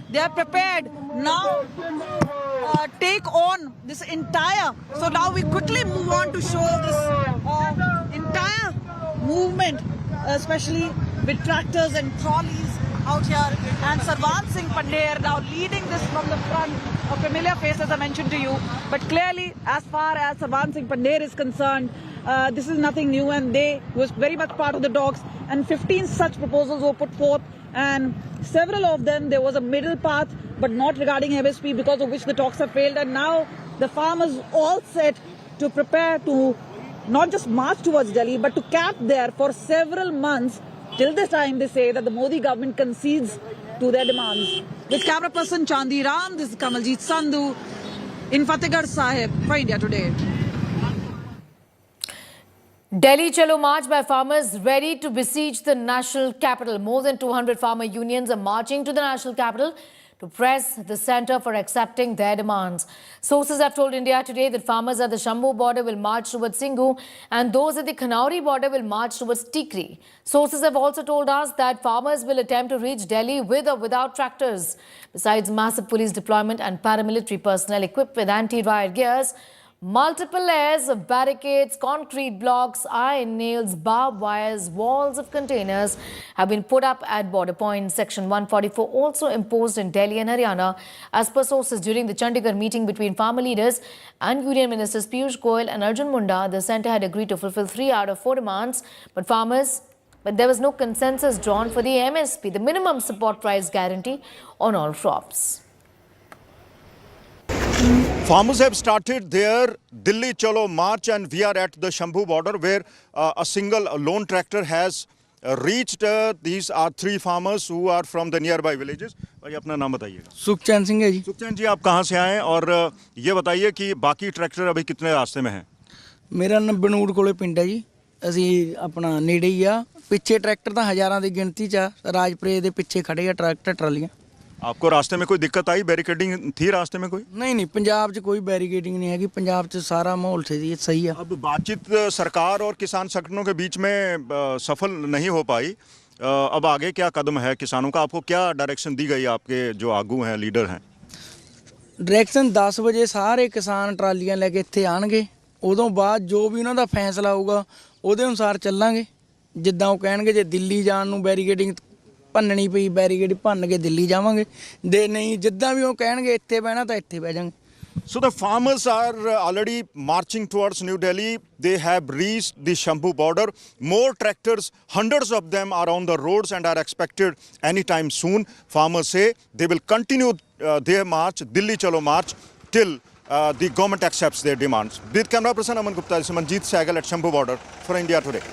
they are prepared now take on this entire. So now we quickly move on to show this entire movement, especially with tractors and trolleys out here. And Sarwan Singh Pandey now leading this from the front. A familiar face, as I mentioned to you. But clearly, as far as Sarwan Singh Pandey is concerned, this is nothing new, and they was very much part of the talks. And 15 such proposals were put forth, and several of them there was a middle path, but not regarding MSP, because of which the talks have failed. And now the farmers all set to prepare to not just march towards Delhi, but to camp there for several months till the time they say that the Modi government concedes to their demands. With camera person Chandi Ram, this is Kamaljeet Sandhu in Fatehgarh Sahib for India Today. Delhi Chalo march by farmers ready to besiege the national capital. More than 200 farmer unions are marching to the national capital to press the centre for accepting their demands. Sources have told India Today that farmers at the Shambhu border will march towards Singhu and those at the Khanauri border will march towards Tikri. Sources have also told us that farmers will attempt to reach Delhi with or without tractors. Besides massive police deployment and paramilitary personnel equipped with anti-riot gears, multiple layers of barricades, concrete blocks, iron nails, barbed wires, walls of containers have been put up at border points. Section 144 also imposed in Delhi and Haryana. As per sources, during the Chandigarh meeting between farmer leaders and Union Ministers Piyush Goyal and Arjun Munda, the centre had agreed to fulfill 3 out of 4 demands, but there was no consensus drawn for the MSP, the minimum support price guarantee on all crops. Farmers have started their Delhi Chalo march, and we are at the Shambhu border where a single lone tractor has reached. These are 3 farmers who are from the nearby villages. भाई अपना नाम बताइएगा। सुखचैन सिंह है जी। सुखचैन जी, आप कहाँ से आए हैं और ये बताइए कि बाकी ट्रैक्टर अभी कितने रास्ते में हैं? मेरा नाम बनूड़ कोले पिंड है जी। ਅਸੀਂ ਆਪਣਾ ਨੇੜੇ ਹੀ ਆ। ਪਿੱਛੇ ਟਰੈਕਟਰ ਤਾਂ ਹਜ਼ਾਰਾਂ ਦੀ ਗਿਣਤੀ 'ਚ ਆ। ਰਾਜਪੁਰੇ ਦੇ ਪਿੱਛੇ ਖੜੇ ਆ ਟਰੈਕਟਰ ਟਰਾਲੀਆਂ। आपको रास्ते में कोई दिक्कत आई? बैरिकेडिंग थी रास्ते में कोई? नहीं, पंजाब च कोई बैरिकेडिंग नहीं है। पंजाब च सारा माहौल सही है। अब बातचीत सरकार और किसान संगठनों के बीच में सफल नहीं हो पाई। अब आगे क्या कदम है किसानों का? आपको क्या डायरेक्शन दी गई? आपके जो आगू हैं, लीडर हैं? डायरेक्शन 10 ਵਜੇ ਸਾਰੇ ਕਿਸਾਨ ਟਰਾਲੀਆਂ ਲੈ ਕੇ ਇੱਥੇ ਆਣਗੇ। ਉਦੋਂ ਬਾਅਦ ਜੋ ਵੀ ਉਹਨਾਂ ਦਾ ਫੈਸਲਾ ਹੋਊਗਾ ਉਹਦੇ ਅਨੁਸਾਰ ਚੱਲਾਂਗੇ। ਜਿੱਦਾਂ ਉਹ ਕਹਿਣਗੇ, ਜੇ ਦਿੱਲੀ ਜਾਣ ਨੂੰ ਬੈਰੀਕੇਡਿੰਗ ਭੰਨਣੀ ਪਈ ਬੈਰੀਕੇਡ ਭੰਨ ਕੇ ਦਿੱਲੀ ਜਾਵਾਂਗੇ, ਦੇ ਨਹੀਂ ਜਿੱਦਾਂ ਵੀ ਉਹ ਕਹਿਣਗੇ ਇੱਥੇ ਬਹਿਣਾ ਤਾਂ ਇੱਥੇ ਬਹਿ ਜਾਵਾਂਗੇ। So the farmers are already marching towards New Delhi. They have reached the Shambhu border. More tractors, hundreds of them are on the roads and are expected anytime soon. Farmers say they will continue their march, Delhi Chalo march, till the government accepts their demands. With camera person Aman Gupta, Manjeet Sehgal at Shambhu border for India Today.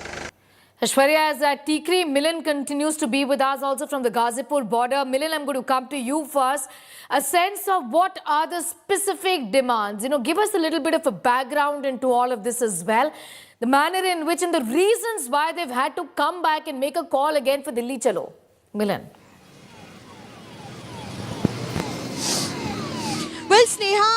Aishwarya, as at Tikri, Milan continues to be with us also from the Ghazipur border. Milan, I'm going to come to you first. A sense of what are the specific demands? Give us a little bit of a background into all of this as well. The manner in which and the reasons why they've had to come back and make a call again for Delhi Chalo. Milan. Well, Sneha,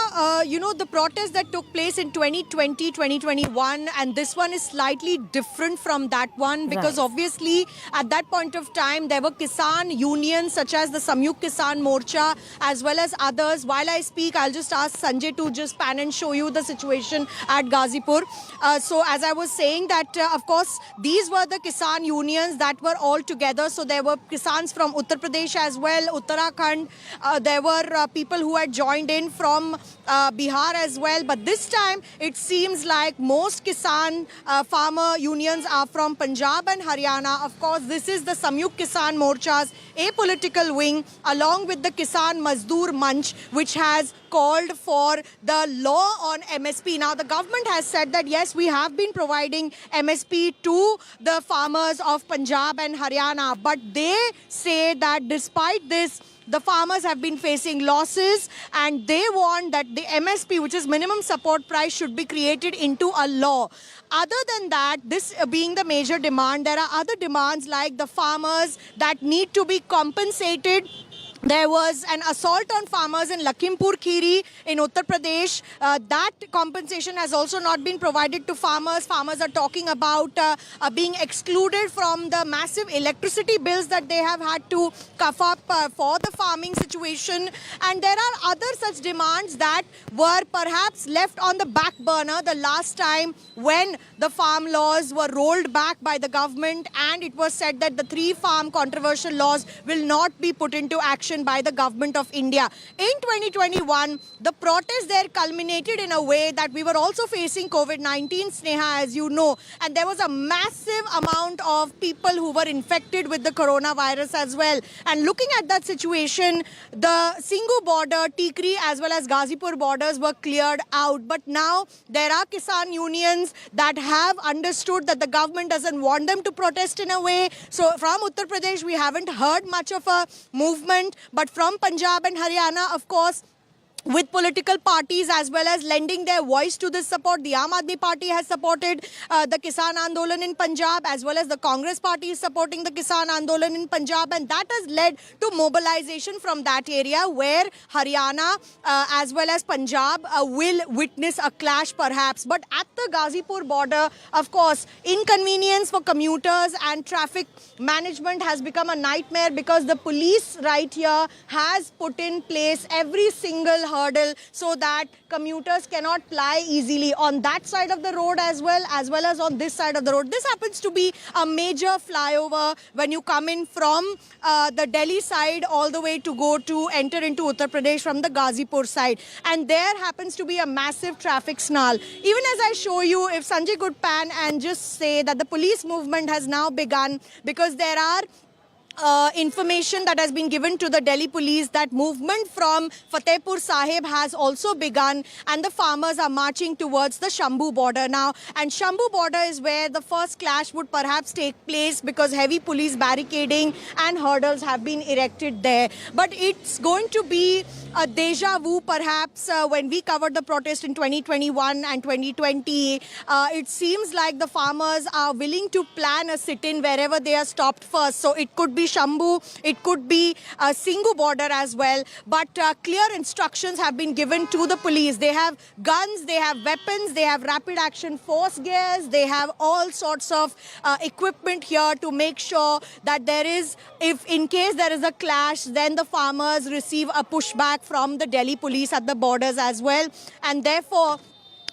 the protest that took place in 2020, 2021, and this one is slightly different from that one because obviously at that point of time there were Kisan unions such as the Samyukt Kisan Morcha as well as others. While I speak, I'll just ask Sanjay to just pan and show you the situation at Ghazipur. So as I was saying that, of course, these were the Kisan unions that were all together. So there were Kisans from Uttar Pradesh as well, Uttarakhand. There were people who had joined in from Bihar as well. But this time it seems like most Kisan farmer unions are from Punjab and Haryana. Of course, this is the Samyukt Kisan Morcha's apolitical wing along with the Kisan Mazdoor Manch, which has called for the law on MSP. Now, the government has said that, yes, we have been providing MSP to the farmers of Punjab and Haryana. But they say that despite this, the farmers have been facing losses and they want that the MSP, which is minimum support price, should be created into a law. Other than that, this being the major demand, there are other demands like the farmers that need to be compensated there was an assault on farmers in Lakhimpur Kheri in Uttar Pradesh. That compensation has also not been provided to farmers. Farmers are talking about being excluded from the massive electricity bills that they have had to cough up for the farming situation. And there are other such demands that were perhaps left on the back burner the last time when the farm laws were rolled back by the government, and it was said that the 3 farm controversial laws will not be put into action by the government of India. In 2021, the protests there culminated in a way that we were also facing COVID-19, Sneha, as you know, and there was a massive amount of people who were infected with the coronavirus as well. And looking at that situation, the Singhu border, Tikri as well as Ghazipur borders were cleared out. But now there are Kisan unions that have understood that the government doesn't want them to protest in a way. So from Uttar Pradesh, we haven't heard much of a movement. But from Punjab and Haryana, of course, with political parties as well as lending their voice to this support. The Aam Aadmi Party has supported the Kisan Andolan in Punjab, as well as the Congress Party is supporting the Kisan Andolan in Punjab, and that has led to mobilization from that area where Haryana as well as Punjab will witness a clash perhaps. But at the Ghazipur border, of course, inconvenience for commuters and traffic management has become a nightmare because the police right here has put in place every single hurdle so that commuters cannot ply easily on that side of the road as well as on this side of the road. This happens to be a major flyover when you come in from the Delhi side all the way to go to enter into Uttar Pradesh from the Ghazipur side. And there happens to be a massive traffic snarl. Even as I show you, if Sanjay could pan and just say that the police movement has now begun, because there are information that has been given to the Delhi police that movement from Fatehpur Sahib has also begun, and the farmers are marching towards the Shambhu border now. And Shambhu border is where the first clash would perhaps take place because heavy police barricading and hurdles have been erected there. But it's going to be a deja vu perhaps when we covered the protest in 2021 and 2020. It seems like the farmers are willing to plan a sit-in wherever they are stopped first. So it could be Shambhu, it could be Singhu border as well. But clear instructions have been given to the police. They have guns, they have weapons, they have rapid action force gears, they have all sorts of equipment here to make sure that there is, if in case there is a clash, then the farmers receive a pushback from the Delhi police at the borders as well. And therefore,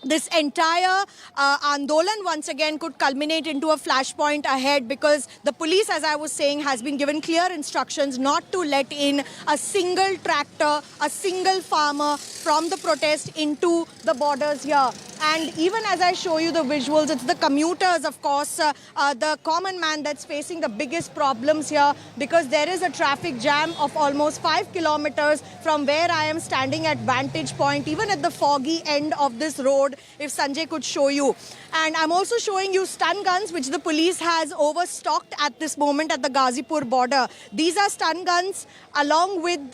this entire Andolan once again could culminate into a flashpoint ahead, because the police, as I was saying, has been given clear instructions not to let in a single tractor, a single farmer from the protest into the borders here. And even as I show you the visuals, it's the commuters, of course, the common man that's facing the biggest problems here, because there is a traffic jam of almost 5 kilometers from where I am standing at vantage point, even at the foggy end of this road, if Sanjay could show you. And I'm also showing you stun guns, which the police has overstocked at this moment at the Ghazipur border. These are stun guns along with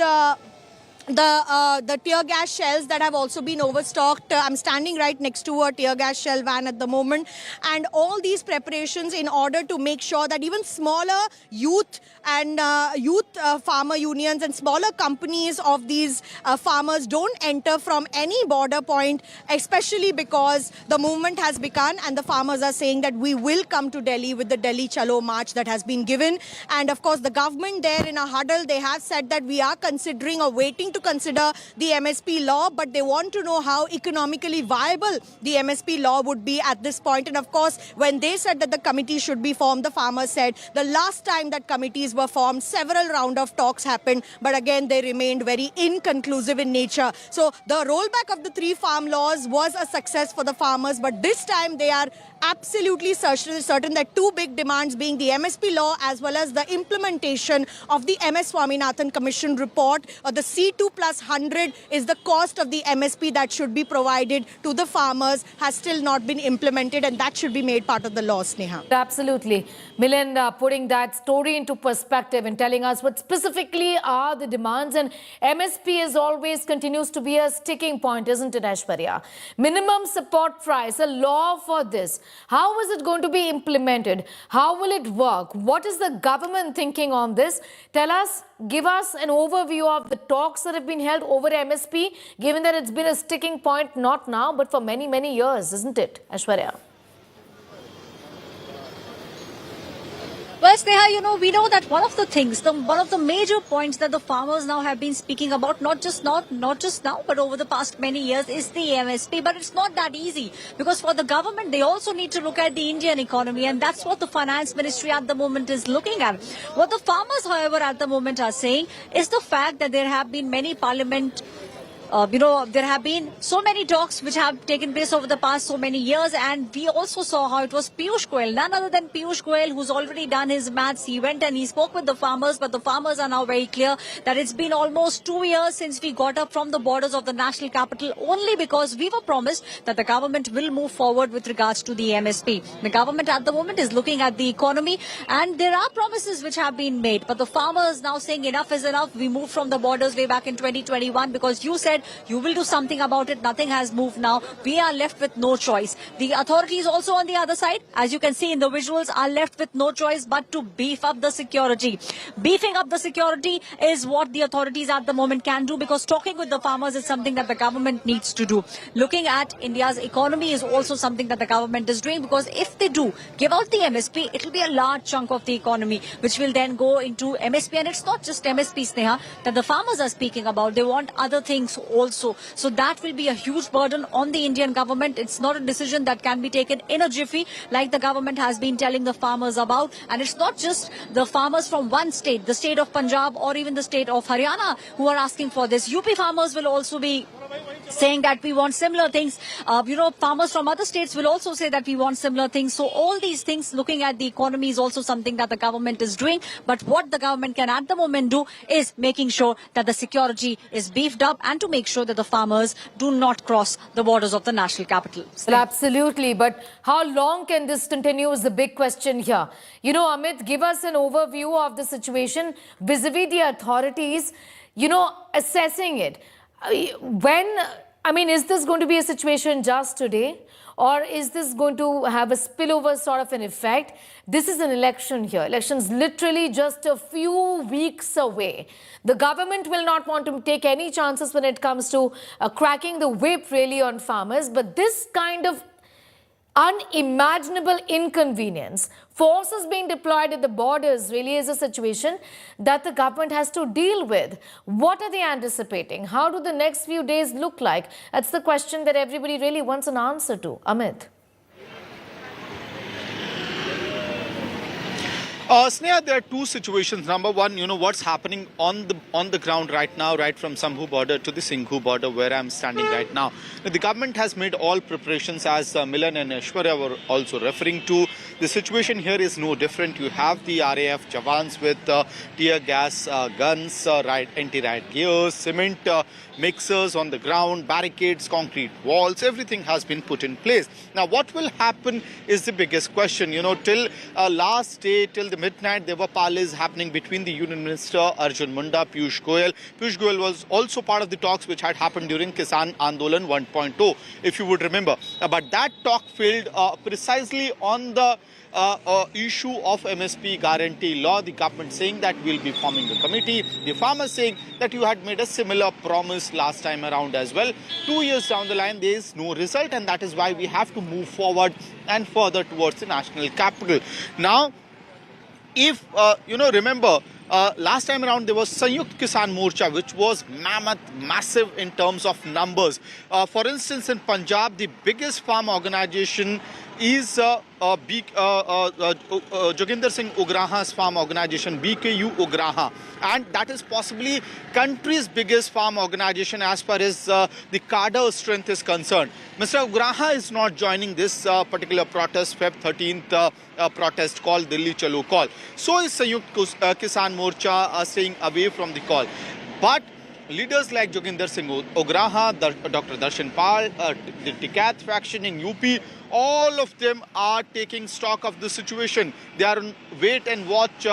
the tear gas shells that have also been overstocked. I'm standing right next to a tear gas shell van at the moment, and all these preparations in order to make sure that even smaller youth and farmer unions and smaller companies of these farmers don't enter from any border point, especially because the movement has begun and the farmers are saying that we will come to Delhi with the Delhi Chalo march that has been given. And of course, the government there in a huddle, they have said that we are considering or waiting to consider the MSP law, but they want to know how economically viable the MSP law would be at this point. And of course, when they said that the committee should be formed, the farmers said the last time that committees were formed, several rounds of talks happened, but again, they remained very inconclusive in nature. So the rollback of the 3 farm laws was a success for the farmers, but this time they are absolutely certain that 2 big demands, being the MSP law as well as the implementation of the MS Swaminathan Commission report, or the C2+100 is the cost of the MSP that should be provided to the farmers, has still not been implemented, and that should be made part of the law, Sneha. Absolutely. Milind, putting that story into perspective and telling us what specifically are the demands, and MSP as always continues to be a sticking point, isn't it, Aishwarya? Minimum support price, a law for this. How is it going to be implemented? How will it work? What is the government thinking on this? Tell us give us an overview of the talks that have been held over MSP, given that it's been a sticking point not now, but for many, many years, isn't it, Aishwarya? Well, Sneha, we know that one of the things, one of the major points that the farmers now have been speaking about, not just now, but over the past many years, is the MSP. But it's not that easy, because for the government, they also need to look at the Indian economy, and that's what the finance ministry at the moment is looking at. What the farmers, however, at the moment are saying is the fact that there have been many parliament there have been so many talks which have taken place over the past so many years, and we also saw how it was Piyush Goyal, none other than Piyush Goyal, who's already done his maths. He went and he spoke with the farmers, but the farmers are now very clear that it's been almost 2 years since we got up from the borders of the national capital, only because we were promised that the government will move forward with regards to the MSP. The government at the moment is looking at the economy, and there are promises which have been made, but the farmers now saying enough is enough. We moved from the borders way back in 2021 because you said you will do something about it. Nothing has moved now. We are left with no choice. The authorities also on the other side, as you can see in the visuals, are left with no choice but to beef up the security. Beefing up the security is what the authorities at the moment can do, because talking with the farmers is something that the government needs to do. Looking at India's economy is also something that the government is doing, because if they do give out the MSP, it will be a large chunk of the economy which will then go into MSP. And it's not just MSP, Sneha, that the farmers are speaking about. They want other things also. So that will be a huge burden on the Indian government. It's not a decision that can be taken in a jiffy, like the government has been telling the farmers about. And it's not just the farmers from one state, the state of Punjab or even the state of Haryana, who are asking for this. UP farmers will also be saying that we want similar things. Farmers from other states will also say that we want similar things. So all these things, looking at the economy, is also something that the government is doing. But what the government can at the moment do is making sure that the security is beefed up, and to make sure that the farmers do not cross the borders of the national capital. Well, absolutely. But how long can this continue is the big question here. Amit, give us an overview of the situation vis-a-vis the authorities, assessing it. Is this going to be a situation just today, or is this going to have a spillover sort of an effect? This is an election here. Election's literally just a few weeks away. The government will not want to take any chances when it comes to cracking the whip really on farmers, but this kind of unimaginable inconvenience, forces being deployed at the borders, really is a situation that the government has to deal with. What are they anticipating? How do the next few days look like? That's the question that everybody really wants an answer to. Amit. Sneha, there are two situations. Number one, what's happening on the ground right now, right from Sambhu border to the Singhu border, where I'm standing right now. The government has made all preparations, as Milan and Aishwarya were also referring to. The situation here is no different. You have the RAF Jawans with tear gas guns, anti-riot gears, cement mixers on the ground, barricades, concrete walls, everything has been put in place. Now, what will happen is the biggest question. Till last day, till the midnight, there were parleys happening between the Union Minister Arjun Munda, Piyush Goyal. Piyush Goyal was also part of the talks which had happened during Kisan Andolan 1.0, if you would remember. But that talk failed precisely on the issue of MSP guarantee law. The government saying that we'll be forming a committee. The farmers saying that you had made a similar promise last time around as well. 2 years down the line, there is no result, and that is why we have to move forward and further towards the national capital. Now, if remember, last time around there was Sanyukt Kisan Morcha, which was massive in terms of numbers. For instance, in Punjab, the biggest farm organization is Joginder Singh Ugraha's farm organization, BKU Ugraha, and that is possibly country's biggest farm organization as far as the cadre strength is concerned. Mr. Ugraha is not joining this particular protest, Feb 13th protest called Delhi Chalo call. So is Sanyukt Kisan Morcha staying away from the call. But leaders like Joginder Singh Ugraha, Dr. Darshan Pal, the Tikat faction in UP, all of them are taking stock of the situation. They are on wait and watch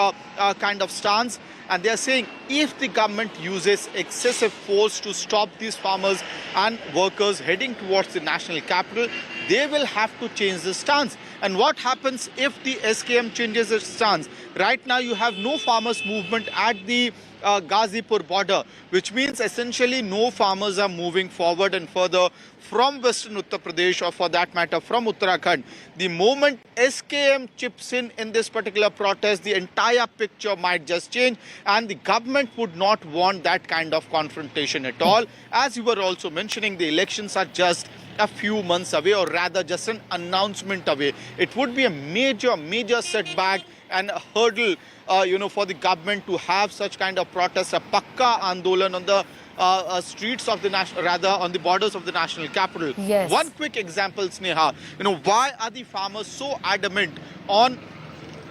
kind of stance. And they are saying if the government uses excessive force to stop these farmers and workers heading towards the national capital, they will have to change the stance. And what happens if the SKM changes its stance? Right now you have no farmers movement at the Ghazipur border, which means essentially no farmers are moving forward and further from Western Uttar Pradesh, or for that matter from Uttarakhand. The moment SKM chips in this particular protest, the entire picture might just change, and the government would not want that kind of confrontation at all. As you were also mentioning, the elections are just a few months away, or rather just an announcement away. It would be a major setback and a hurdle for the government to have such kind of protest, a pakka andolan on the streets of the national, rather on the borders of the national capital. Yes. One quick example, Sneha, why are the farmers so adamant on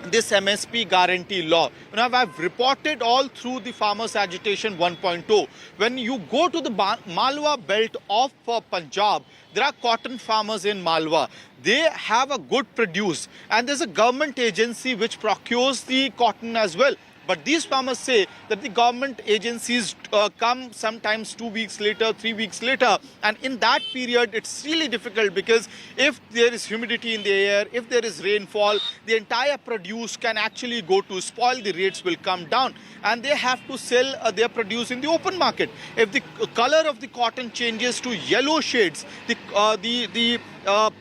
this MSP guarantee law? I've reported all through the farmers agitation 1.0. When you go to the Malwa belt of Punjab, there are cotton farmers in Malwa. They have a good produce, and there's a government agency which procures the cotton as well. But these farmers say that the government agencies come sometimes 2 weeks later, 3 weeks later. And in that period, it's really difficult, because if there is humidity in the air, if there is rainfall, the entire produce can actually go to spoil, the rates will come down. And they have to sell their produce in the open market. If the color of the cotton changes to yellow shades, the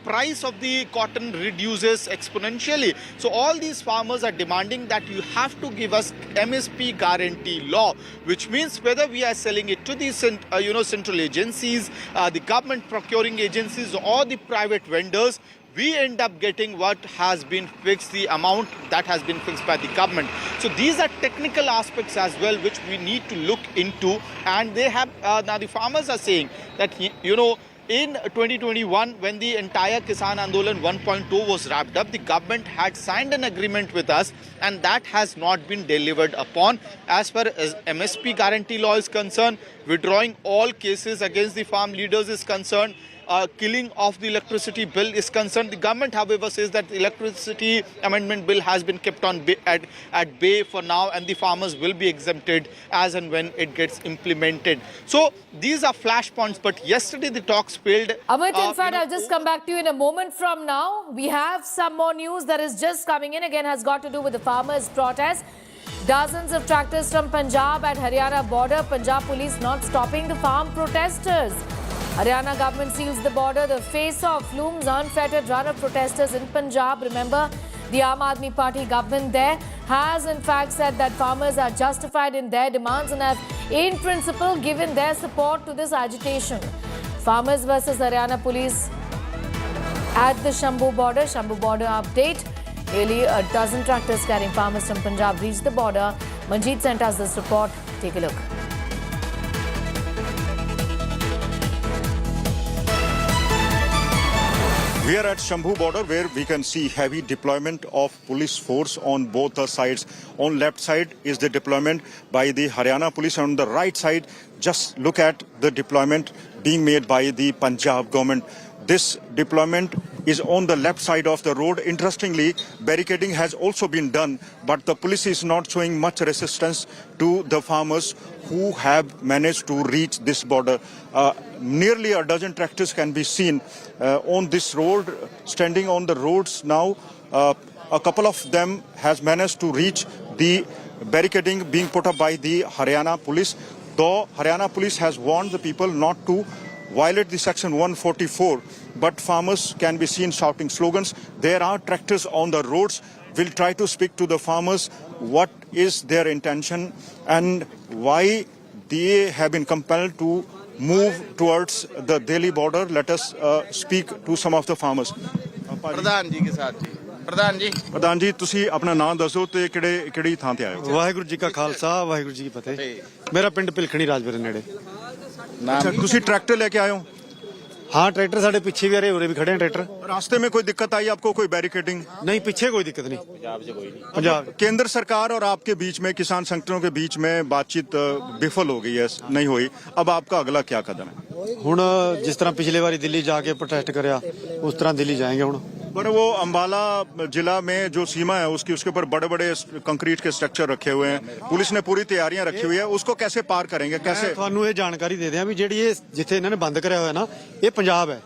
price of the cotton reduces exponentially. So all these farmers are demanding that you have to give us MSP guarantee law, which means whether we are selling it to the central agencies, the government procuring agencies, or the private vendors, we end up getting what has been fixed, the amount that has been fixed by the government. So these are technical aspects as well, which we need to look into. And they have now the farmers are saying that in 2021, when the entire Kisan Andolan 1.2 was wrapped up, the government had signed an agreement with us, and that has not been delivered upon. As far as MSP guarantee law is concerned, withdrawing all cases against the farm leaders is concerned, killing of the electricity bill is concerned. The government, however, says that the electricity amendment bill has been kept on at bay for now, and the farmers will be exempted as and when it gets implemented. So these are flashpoints, but yesterday the talks failed. Amit, in fact, I'll just come back to you in a moment from now. We have some more news that is just coming in, again has got to do with the farmers' protest. Dozens of tractors from Punjab at Haryana border. Punjab police not stopping the farm protesters. Haryana government seals the border. The face-off looms unfettered run of protesters in Punjab. Remember, the Aam Aadmi Party government there has in fact said that farmers are justified in their demands and have in principle given their support to this agitation. Farmers versus Haryana police at the Shambhu border. Shambhu border update. Nearly a dozen tractors carrying farmers from Punjab reached the border. Manjeet sent us this report. Take a look. We are at Shambhu border, where we can see heavy deployment of police force on both the sides. On left side is the deployment by the Haryana police, and on the right side, just look at the deployment being made by the Punjab government. This deployment is on the left side of the road. Interestingly, barricading has also been done, but the police is not showing much resistance to the farmers who have managed to reach this border. Nearly a dozen tractors can be seen on this road, standing on the roads now. A couple of them has managed to reach the barricading being put up by the Haryana police, though Haryana police has warned the people not to violate the section 144, but farmers can be seen shouting slogans. There are tractors on the roads. We'll try to speak to the farmers what is their intention and why they have been compelled to move towards the Delhi border. Let us speak to some of the farmers. ਪ੍ਰਧਾਨ ਜੀ ਕੇ ਸਾਥ ਜੀ ਪ੍ਰਧਾਨ ਜੀ ਤੁਸੀਂ ਆਪਣਾ ਨਾਮ ਦੱਸੋ ਤੇ ਕਿਹੜੀ ਥਾਂ ਤੇ ਆਏ ਹੋ? ਵਾਹਿਗੁਰੂ ਜੀ ਕਾ ਖਾਲਸਾ ਵਾਹਿਗੁਰੂ ਜੀ ਕੀ ਫਤਿਹ। ਮੇਰਾ ਪਿੰਡ ਭਿਲਖਣੀ ਰਾਜਪੁਰ ਨੇੜੇ। ਅੱਛਾ, ਤੁਸੀਂ ट्रैक्टर लेके आए हो? हाँ, ट्रैक्टर साढ़े पीछे भी आ रहे, उरे भी खड़े हैं ट्रैक्टर। रास्ते में कोई दिक्कत आई आपको, कोई बैरिकेडिंग? नहीं, पीछे कोई दिक्कत नहीं। पंजाब केंद्र सरकार और आपके बीच में, किसान संगठनों के बीच में बातचीत विफल हो गई है, नहीं हुई। अब आपका अगला क्या कदम है? हुण जिस तरह पिछले बारी दिल्ली जाके प्रोटेस्ट करया, उस तरह दिल्ली जाएंगे हुण। पर वो अंबाला जिला में जो सीमा है उसके ऊपर बड़े बड़े कंक्रीट के स्ट्रक्चर रखे हुए हैं, पुलिस ने पूरी तैयारियां रखी हुई है, उसको कैसे पार करेंगे? कैसे ਤੁਹਾਨੂੰ ਇਹ ਜਾਣਕਾਰੀ ਦੇ ਦਿਆਂ ਵੀ ਜਿਹੜੀ ਇਹ ਜਿੱਥੇ ਇਹਨਾਂ ਨੇ ਬੰਦ ਕਰਿਆ ਹੋਇਆ ਨਾ, ਇਹ ਪੰਜਾਬ ਹੈ।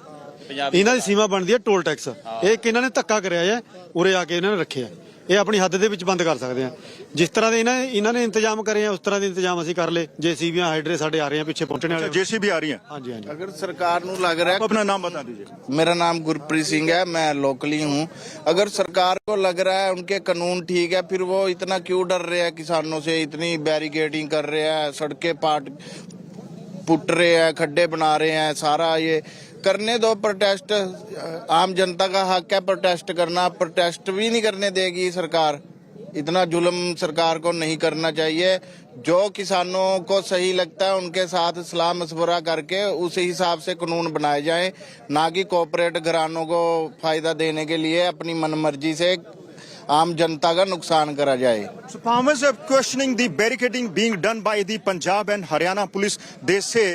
ਇਹਨਾਂ ਦੀ ਸੀਮਾ ਬਣਦੀ ਹੈ ਟੋਲ ਟੈਕਸ। ਇਹ ਕਿ ਇਹਨਾਂ ਨੇ ਧੱਕਾ ਕਰਿਆ ਹੈ, ਉਰੇ ਆ ਕੇ ਇਹਨਾਂ ਨੇ ਰੱਖਿਆ। ਇਹ ਆਪਣੀ ਹੱਦ ਦੇ ਵਿੱਚ ਬੰਦ ਕਰ ਸਕਦੇ ਆ। ਜਿਸ ਤਰ੍ਹਾਂ ਦੇ ਇਹਨਾਂ ਨੇ ਇੰਤਜ਼ਾਮ ਕਰੇ ਆ, ਉਸ ਤਰ੍ਹਾਂ ਦੇ ਇੰਤਜ਼ਾਮ ਅਸੀਂ ਕਰ ਲਏ। ਜੇਸੀਬੀਆਂ ਹਾਈਡਰੇ ਸਾਡੇ ਆ ਰਹੇ ਆ, ਪਿੱਛੇ पहुंचने वाले जेसीबी आ रही है। हाँ जी हाँ जी। अगर सरकार ਨੂੰ ਲੱਗ ਰਿਹਾ, अपना नाम बता दीजिए। मेरा नाम गुरप्रीत सिंह है, मैं लोकली हूँ। अगर सरकार को लग रहा है उनके कानून ठीक है, फिर वो इतना क्यों डर रहे हैं किसानों से, इतनी बैरिकेडिंग कर रहे हैं, सड़कें पुट रहे हैं, खड्डे बना रहे हैं, सारा ये करने दो प्रोटेस्ट। आम जनता का हक है प्रोटेस्ट करना, प्रोटेस्ट भी नहीं करने देगी सरकार। इतना जुल्म सरकार को नहीं करना चाहिए। जो किसानों को सही लगता है उनके साथ सलाह मशवरा करके उसी हिसाब से कानून बनाए जाएं, ना कि कॉर्पोरेट घरानों को फायदा देने के लिए अपनी मनमर्जी से आम जनता का नुकसान करा जाए। So farmers are questioning the barricading being done by the Punjab and Haryana police. They say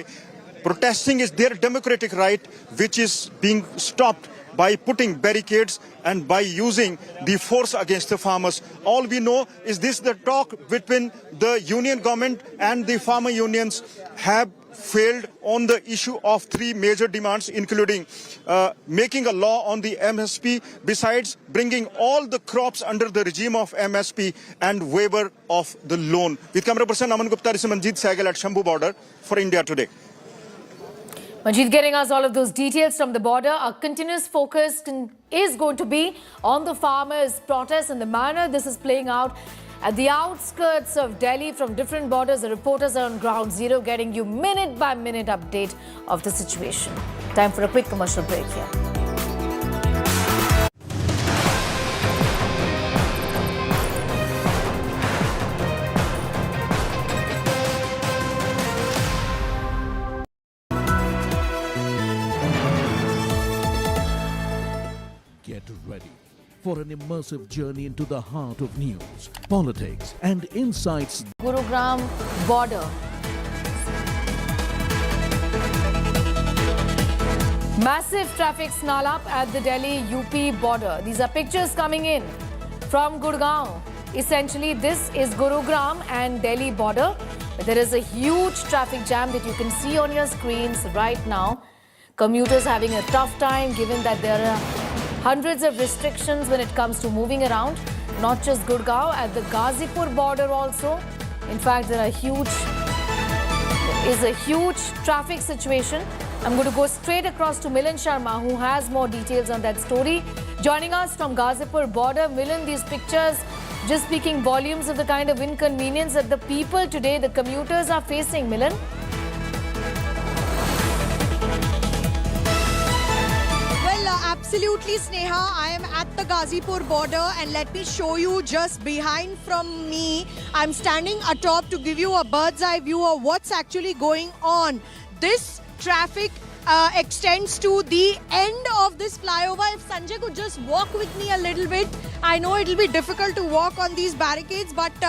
protesting is their democratic right, which is being stopped by putting barricades and by using the force against the farmers. All we know is this: the talk between the union government and the farmer unions have failed on the issue of three major demands, including making a law on the MSP, besides bringing all the crops under the regime of MSP, and waiver of the loan. With camera person Aman Gupta, this is Manjeet Sehgal at Shambhu border for India Today. Manjeet getting us all of those details from the border. Our continuous focus is going to be on the farmers' protests and the manner this is playing out at the outskirts of Delhi. From different borders, the reporters are on ground zero, getting you minute by minute update of the situation. Time for a quick commercial break here. Get ready for an immersive journey into the heart of news, politics and insights. Gurugram border. Massive traffic snarl up at the Delhi-UP border. These are pictures coming in from Gurgaon. Essentially, this is Gurugram and Delhi border. There is a huge traffic jam that you can see on your screens right now. Commuters having a tough time given that there are hundreds of restrictions when it comes to moving around. Not just Gurgaon, at the Ghazipur border also. In fact, there is a huge traffic situation. I'm going to go straight across to Milan Sharma, who has more details on that story. Joining us from Ghazipur border, Milan, these pictures just speaking volumes of the kind of inconvenience that the people today, the commuters, are facing. Milan? Absolutely, Sneha. I am at the Ghazipur border, and let me show you just behind from me. I'm standing atop to give you a bird's eye view of what's actually going on. This traffic extends to the end of this flyover. If Sanjay could just walk with me a little bit. I know it'll be difficult to walk on these barricades, but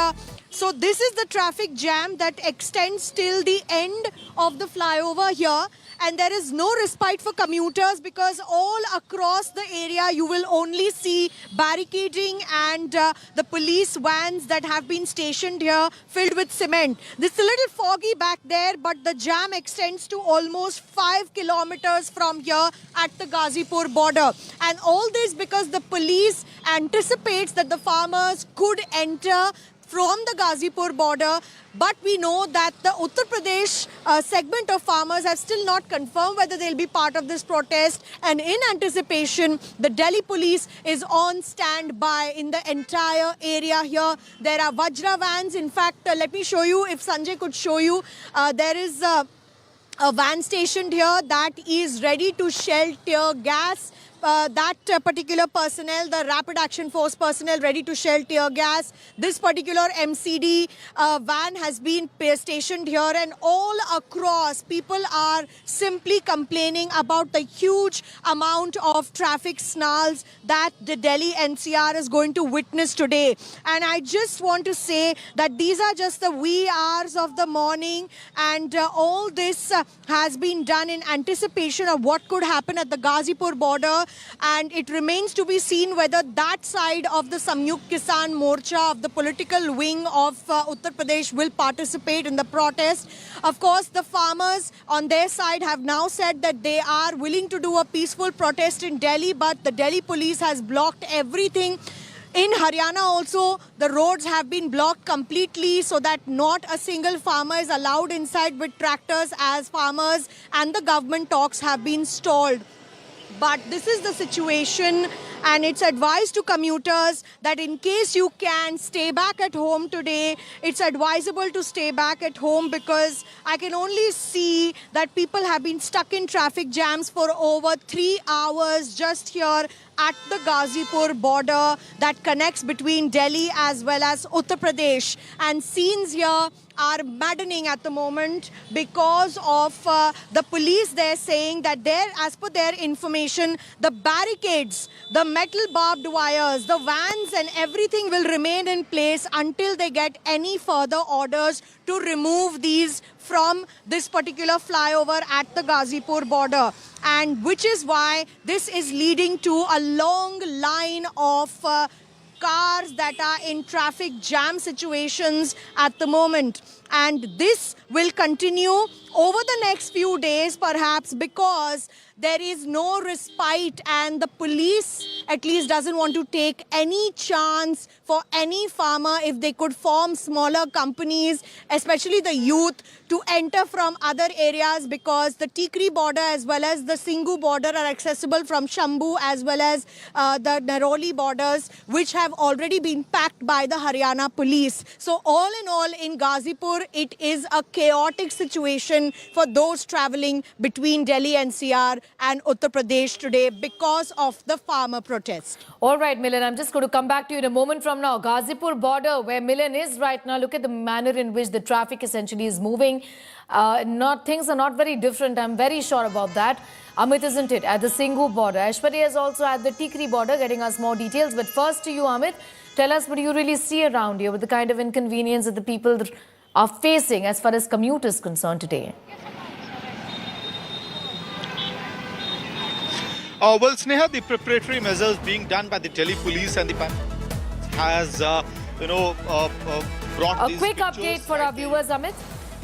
so this is the traffic jam that extends till the end of the flyover here. And there is no respite for commuters, because all across the area you will only see barricading and the police vans that have been stationed here filled with cement. This is a little foggy back there, but the jam extends to almost 5 kilometers from here at the Ghazipur border. And all this because the police anticipates that the farmers could enter from the Ghazipur border, but we know that the Uttar Pradesh segment of farmers have still not confirmed whether they'll be part of this protest, and in anticipation, the Delhi police is on standby in the entire area here. There are Vajra vans. In fact, let me show you, if Sanjay could show you, there is a van stationed here that is ready to shell tear gas. That particular personnel, the Rapid Action Force personnel, ready to shell tear gas. This particular MCD van has been stationed here, and all across people are simply complaining about the huge amount of traffic snarls that the Delhi NCR is going to witness today. And I just want to say that these are just the wee hours of the morning, and all this has been done in anticipation of what could happen at the Ghazipur border. and it remains to be seen whether that side of the Samyukt Kisan Morcha of the political wing of Uttar Pradesh will participate in the protest. Of course, the farmers on their side have now said that they are willing to do a peaceful protest in Delhi, but the Delhi police has blocked everything. In Haryana also, the roads have been blocked completely so that not a single farmer is allowed inside with tractors, as farmers and the government talks have been stalled. But this is the situation, and it's advised to commuters that in case you can stay back at home today, it's advisable to stay back at home, because I can only see that people have been stuck in traffic jams for over 3 hours just here at the Ghazipur border that connects between Delhi as well as Uttar Pradesh. And scenes here are maddening at the moment because of the police. They're saying that as per their information, the barricades, the metal barbed wires, the vans and everything will remain in place until they get any further orders to remove these from this particular flyover at the Ghazipur border. And which is why this is leading to a long line of cars that are in traffic jam situations at the moment. And this will continue over the next few days perhaps, because there is no respite, and the police at least doesn't want to take any chance for any farmer if they could form smaller companies, especially the youth, to enter from other areas, because the Tikri border as well as the Singhu border are accessible from Shambhu as well as the Naroli borders, which have already been packed by the Haryana police. So all in all, in Ghazipur, it is a chaotic situation for those travelling between Delhi NCR and Uttar Pradesh today because of the farmer protest. All right, Milan, I'm just going to come back to you in a moment from now. Ghazipur border, where Milan is right now, look at the manner in which the traffic essentially is moving. Things are not very different, I'm very sure about that. Amit, isn't it? At the Singhu border. Aishwarya is also at the Tikri border, getting us more details. But first to you, Amit, tell us what do you really see around here with the kind of inconvenience that the people are facing as far as commute is concerned today? Well, Sneha, the preparatory measures being done by the Delhi police and the has, brought a quick update for our viewers, Amit.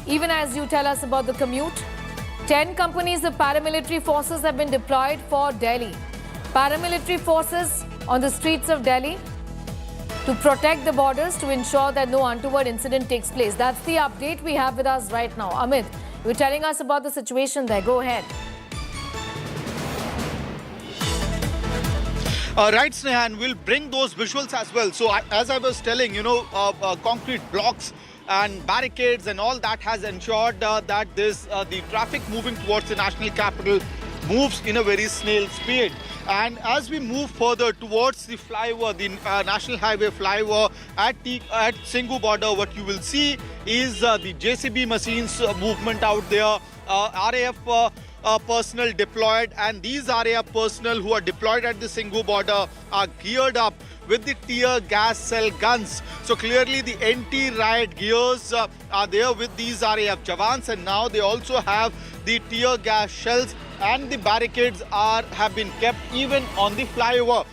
Even as you tell us about the commute, 10 companies of paramilitary forces have been deployed for Delhi. Paramilitary forces on the streets of Delhi to protect the borders, to ensure that no untoward incident takes place. That's the update we have with us right now. Amit, you were telling us about the situation there. Go ahead. Right, Sneha, and we'll bring those visuals as well. So as I was telling, concrete blocks and barricades and all that has ensured that the traffic moving towards the national capital moves in a very snail speed. And as we move further towards the flyover, the national highway flyover at Singhu border, what you will see is the JCB machines movement out there, RAF personnel deployed, and these RAF personnel who are deployed at the Singhu border are geared up with the tear gas cell guns. So clearly the anti-riot gears are there with these RAF jawans, and now they also have the tear gas shells, and the barricades have been kept even on the flyover.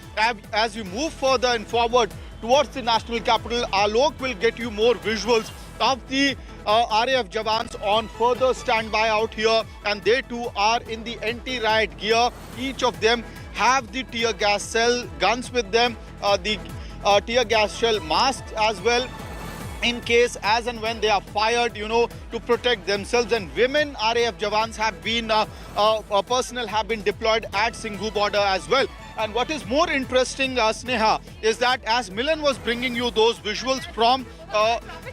As we move further and forward towards the national capital, Alok will get you more visuals of the RAF jawans on further standby out here, and they too are in the anti-riot gear. Each of them have the tear gas cell guns with them, the tear gas shell masks as well, in case as and when they are fired, to protect themselves. And women RAF jawans have been, personnel have been deployed at Singhu border as well. And what is more interesting, Sneha, is that as Milan was bringing you those visuals from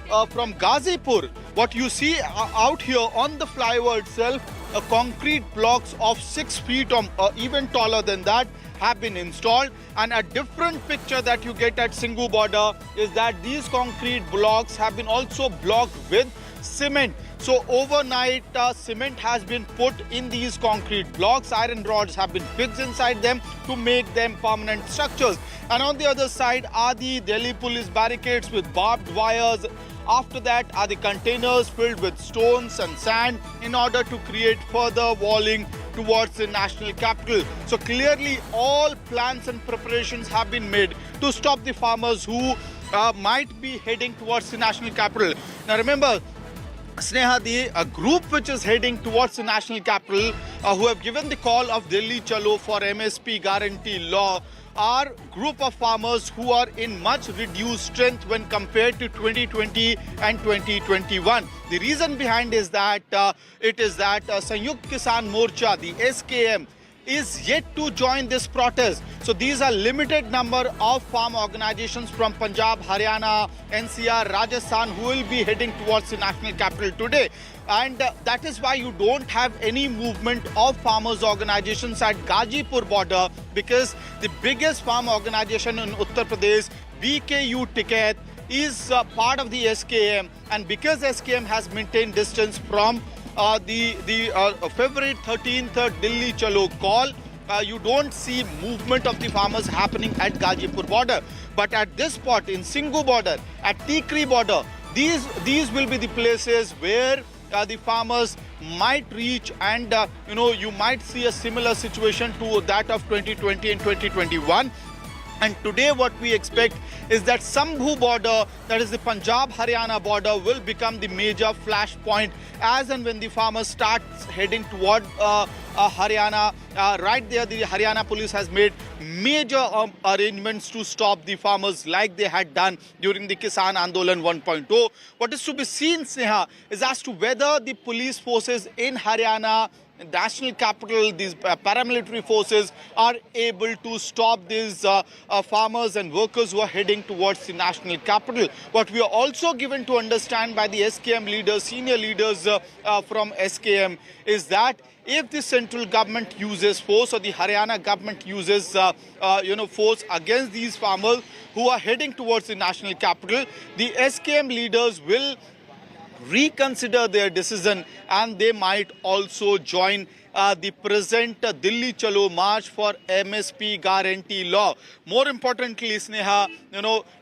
Ghazipur, what you see out here on the flyover itself, concrete blocks of 6 feet or even taller than that have been installed. And a different picture that you get at Singhu border is that these concrete blocks have been also blocked with cement. So overnight, cement has been put in these concrete blocks. Iron rods have been fixed inside them to make them permanent structures. And on the other side are the Delhi police barricades with barbed wires. After that are the containers filled with stones and sand in order to create further walling towards the national capital. So clearly all plans and preparations have been made to stop the farmers who might be heading towards the national capital. Now remember, Sneha, a group which is heading towards the national capital, who have given the call of Delhi Chalo for MSP guarantee law, are group of farmers who are in much reduced strength when compared to 2020 and 2021. The reason behind is that Sanyukt Kisan Morcha, the SKM, is yet to join this protest. So these are limited number of farm organizations from Punjab, Haryana, NCR, Rajasthan who will be heading towards the national capital today. And that is why you don't have any movement of farmers organizations at Gazipur border, because the biggest farm organization in Uttar Pradesh, BKU Ticket, is part of the SKM, and because SKM has maintained distance from the February 13th Delhi Chalo call, you don't see movement of the farmers happening at Gazipur border. But at this spot in Singhu border, at Tikri border, these will be the places where the farmers might reach, and you might see a similar situation to that of 2020 and 2021. And today what we expect is that Sambhu border, that is the Punjab-Haryana border, will become the major flashpoint as and when the farmers start heading toward Haryana. Right there, the Haryana police has made major arrangements to stop the farmers like they had done during the Kisan Andolan 1.0. What is to be seen, Sneha, is as to whether the police forces in Haryana, national capital, these paramilitary forces are able to stop these farmers and workers who are heading towards the national capital. What we are also given to understand by the SKM leaders, senior leaders from SKM, is that if the central government uses force or the Haryana government uses force against these farmers who are heading towards the national capital, the SKM leaders will reconsider their decision, and they might also join the present Delhi Chalo march for MSP guarantee law. More importantly, Sneha,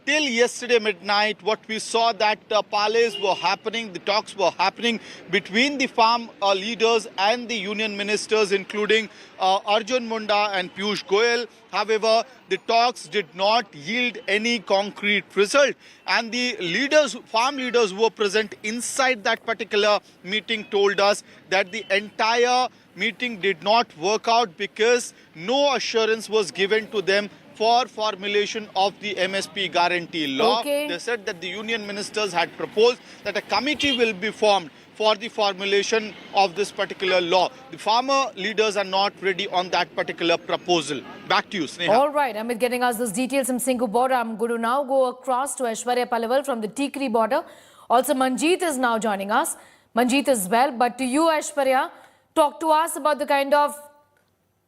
till yesterday midnight, what we saw that parleys were happening, the talks were happening between the farm leaders and the union ministers, including Arjun Munda and Piyush Goyal. However, the talks did not yield any concrete result, and the leaders, farm leaders who were present inside that particular meeting told us that the entire meeting did not work out because no assurance was given to them for formulation of the MSP guarantee law. Okay. They said that the union ministers had proposed that a committee will be formed for the formulation of this particular law. The farmer leaders are not ready on that particular proposal. Back to you, Sneha. All right, Amit getting us those details from Singhu border. I'm going to now go across to Aishwarya Palaval from the Tikri border. Also, Manjeet is now joining us. Manjeet as well. But to you, Aishwarya, talk to us about the kind of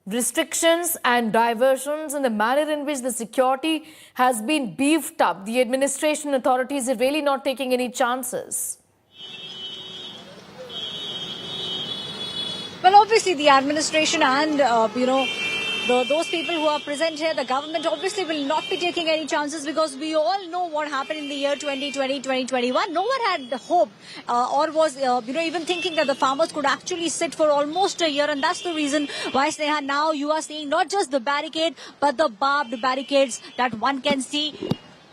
restrictions and diversions and the manner in which the security has been beefed up. The administration authorities are really not taking any chances. Well, obviously, the administration and, those people who are present here, the government obviously will not be taking any chances, because we all know what happened in the year 2020, 2021. No one had hope or was, even thinking that the farmers could actually sit for almost a year. And that's the reason why, Sneha, now you are seeing not just the barricade, but the barbed barricades that one can see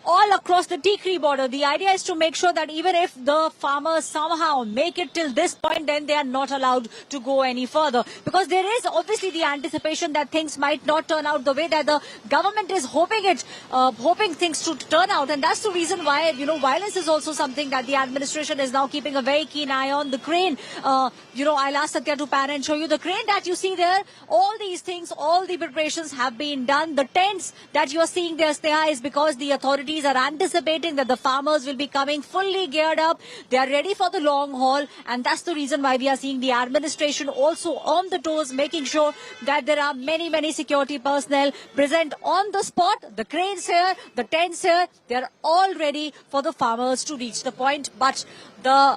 all across the Tikri border. The idea is to make sure that even if the farmers somehow make it till this point, then they are not allowed to go any further. Because there is obviously the anticipation that things might not turn out the way that the government is hoping things to turn out. And that's the reason why, violence is also something that the administration is now keeping a very keen eye on. The crane, I'll ask Satya to pan and show you the crane that you see there. All these things, all the preparations have been done. The tents that you are seeing there, Sneha, is because the authorities are anticipating that the farmers will be coming fully geared up. They are ready for the long haul, and that's the reason why we are seeing the administration also on the toes, making sure that there are many security personnel present on the spot. The cranes here, the tents here, they are all ready for the farmers to reach the point. But what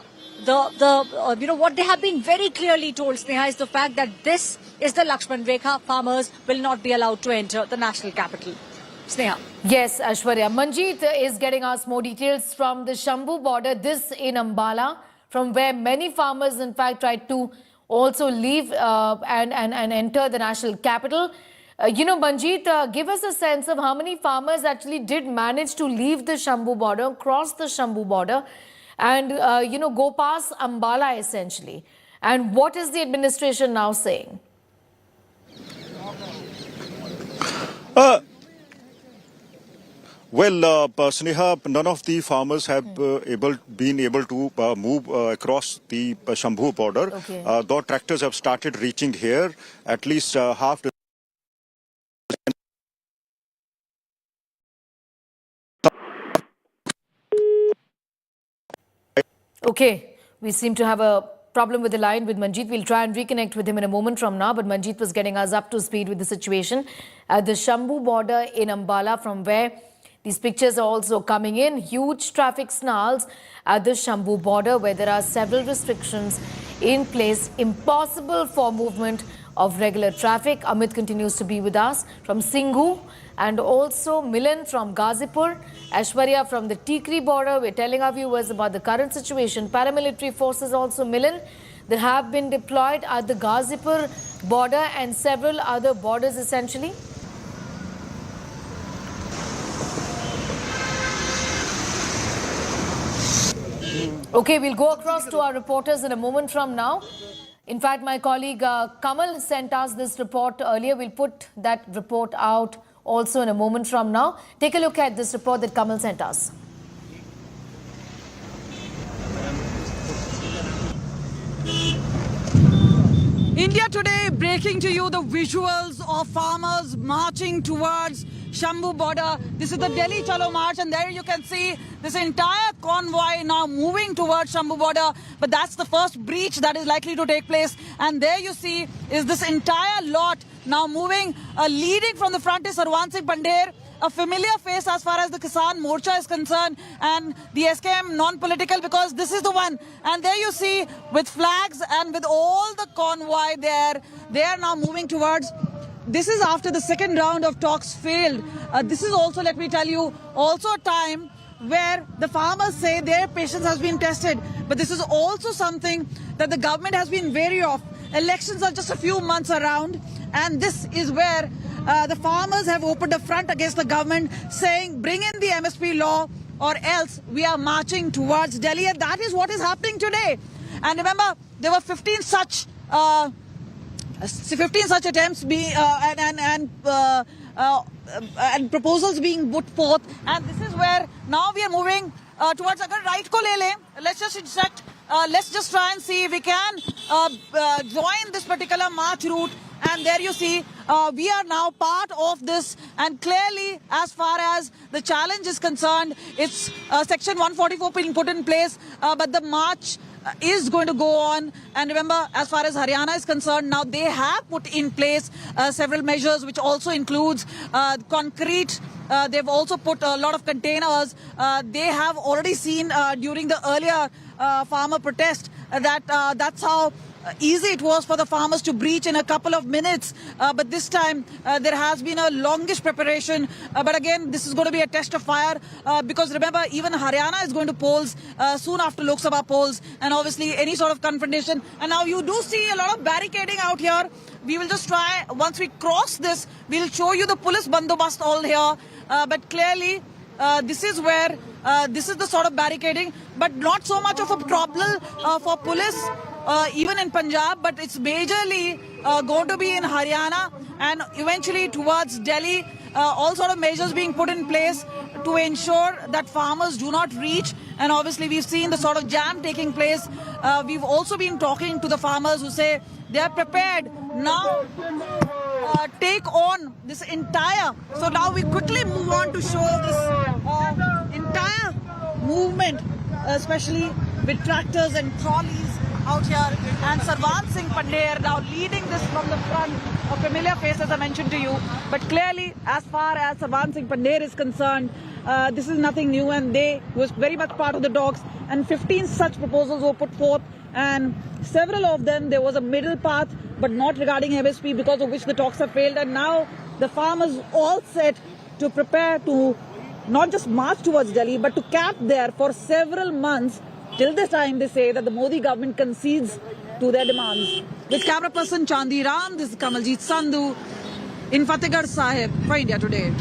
they have been very clearly told, Sneha, is the fact that this is the Lakshman Rekha. Farmers will not be allowed to enter the national capital. Sneha. Yes, Aishwarya. Manjeet is getting us more details from the Shambhu border, this in Ambala, from where many farmers, in fact, tried to also leave and enter the national capital. Manjeet, give us a sense of how many farmers actually did manage to leave the Shambhu border, cross the Shambhu border, and, go past Ambala essentially. And what is the administration now saying? Well, Sneha, none of the farmers have been able to move across the Shambhu border. Okay. Though tractors have started reaching here, at least half the Okay, we seem to have a problem with the line with Manjeet. We'll try and reconnect with him in a moment from now, but Manjeet was getting us up to speed with the situation at the Shambhu border in Ambala, from where these pictures are also coming in. Huge traffic snarls at the Shambhu border, where there are several restrictions in place, impossible for movement of regular traffic. Amit continues to be with us from Singhu, and also Milan from Ghazipur, Aishwarya from the Tikri border. We're telling our viewers about the current situation. Paramilitary forces also, Milan, that have been deployed at the Ghazipur border and several other borders essentially. Okay, we'll go across to our reporters in a moment from now. In fact, my colleague Kamal sent us this report earlier. We'll put that report out also in a moment from now. Take a look at this report that Kamal sent us. India Today breaking to you the visuals of farmers marching towards Shambhu border. This is the Delhi Chalo March, and there you can see this entire convoy now moving towards Shambhu border. But that's the first breach that is likely to take place. And there you see is this entire lot now moving. Leading from the front is Sarwan Singh Pandher, a familiar face as far as the Kisan Morcha is concerned, and the SKM non-political, because this is the one. And there you see with flags and with all the convoy there, they are now moving towards. This is after the second round of talks failed. This is also, let me tell you, also a time where the farmers say their patience has been tested. But this is also something that the government has been wary of. Elections are just a few months around, and this is where the farmers have opened a front against the government, saying bring in the MSP law or else we are marching towards Delhi. And that is what is happening today. And remember, there were 15 such attempts and proposals being put forth, and this is where now we are moving towards. Agar right ko le le, let's just intersect. Let's just try and see if we can join this particular march route. And there you see, we are now part of this. And clearly, as far as the challenge is concerned, it's Section 144 being put in place. But the march is going to go on. And remember, as far as Haryana is concerned, now they have put in place several measures, which also includes concrete. They've also put a lot of containers. They have already seen during the earlier farmer protest that that's how easy it was for the farmers to breach in a couple of minutes. But this time there has been a longish preparation. But again, this is going to be a test of fire because remember, even Haryana is going to polls soon after Lok Sabha polls, and obviously any sort of confrontation. And now you do see a lot of barricading out here. We will just try, once we cross this, we'll show you the police bandobast all here. But clearly, this is where, this is the sort of barricading, but not so much of a problem for police, even in Punjab, but it's majorly going to be in Haryana and eventually towards Delhi. All sort of measures being put in place to ensure that farmers do not reach. And obviously we've seen the sort of jam taking place. We've also been talking to the farmers who say they are prepared now take on this entire. So now we quickly move on to show this entire movement, especially with tractors and trolleys out here. And Sarwan Singh Pandher now leading this from the front, a familiar face as I mentioned to you. But clearly, as far as Sarwan Singh Pandher is concerned, this is nothing new, and they was very much part of the talks. And 15 such proposals were put forth, and several of them there was a middle path, but not regarding MSP, because of which the talks have failed. And now the farmers all set to prepare to not just march towards Delhi, but to camp there for several months till the time they say that the Modi government concedes to their demands. With camera person Chandi Ram, this is Kamaljeet Sandhu in Fatehgarh Sahib for India Today.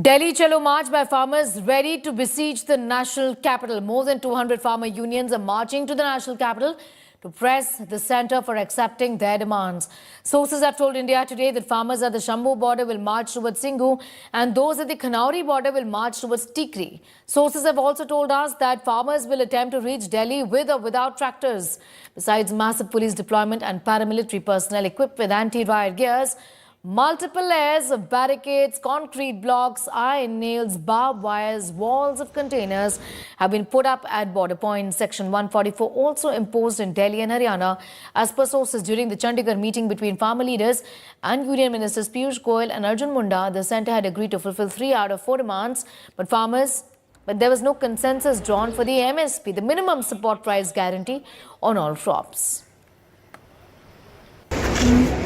Delhi Chalo March by farmers ready to besiege the national capital. More than 200 farmer unions are marching to the national capital to press the centre for accepting their demands. Sources have told India Today that farmers at the Shambhu border will march towards Singhu and those at the Khanauri border will march towards Tikri. Sources have also told us that farmers will attempt to reach Delhi with or without tractors. Besides massive police deployment and paramilitary personnel equipped with anti-riot gears, multiple layers of barricades, concrete blocks, iron nails, barbed wires, walls of containers have been put up at border points. Section 144 also imposed in Delhi and Haryana. As per sources, during the Chandigarh meeting between farmer leaders and Union Ministers Piyush Goyal and Arjun Munda, the centre had agreed to fulfill 3 out of 4 demands. But there was no consensus drawn for the MSP, the minimum support price guarantee on all crops.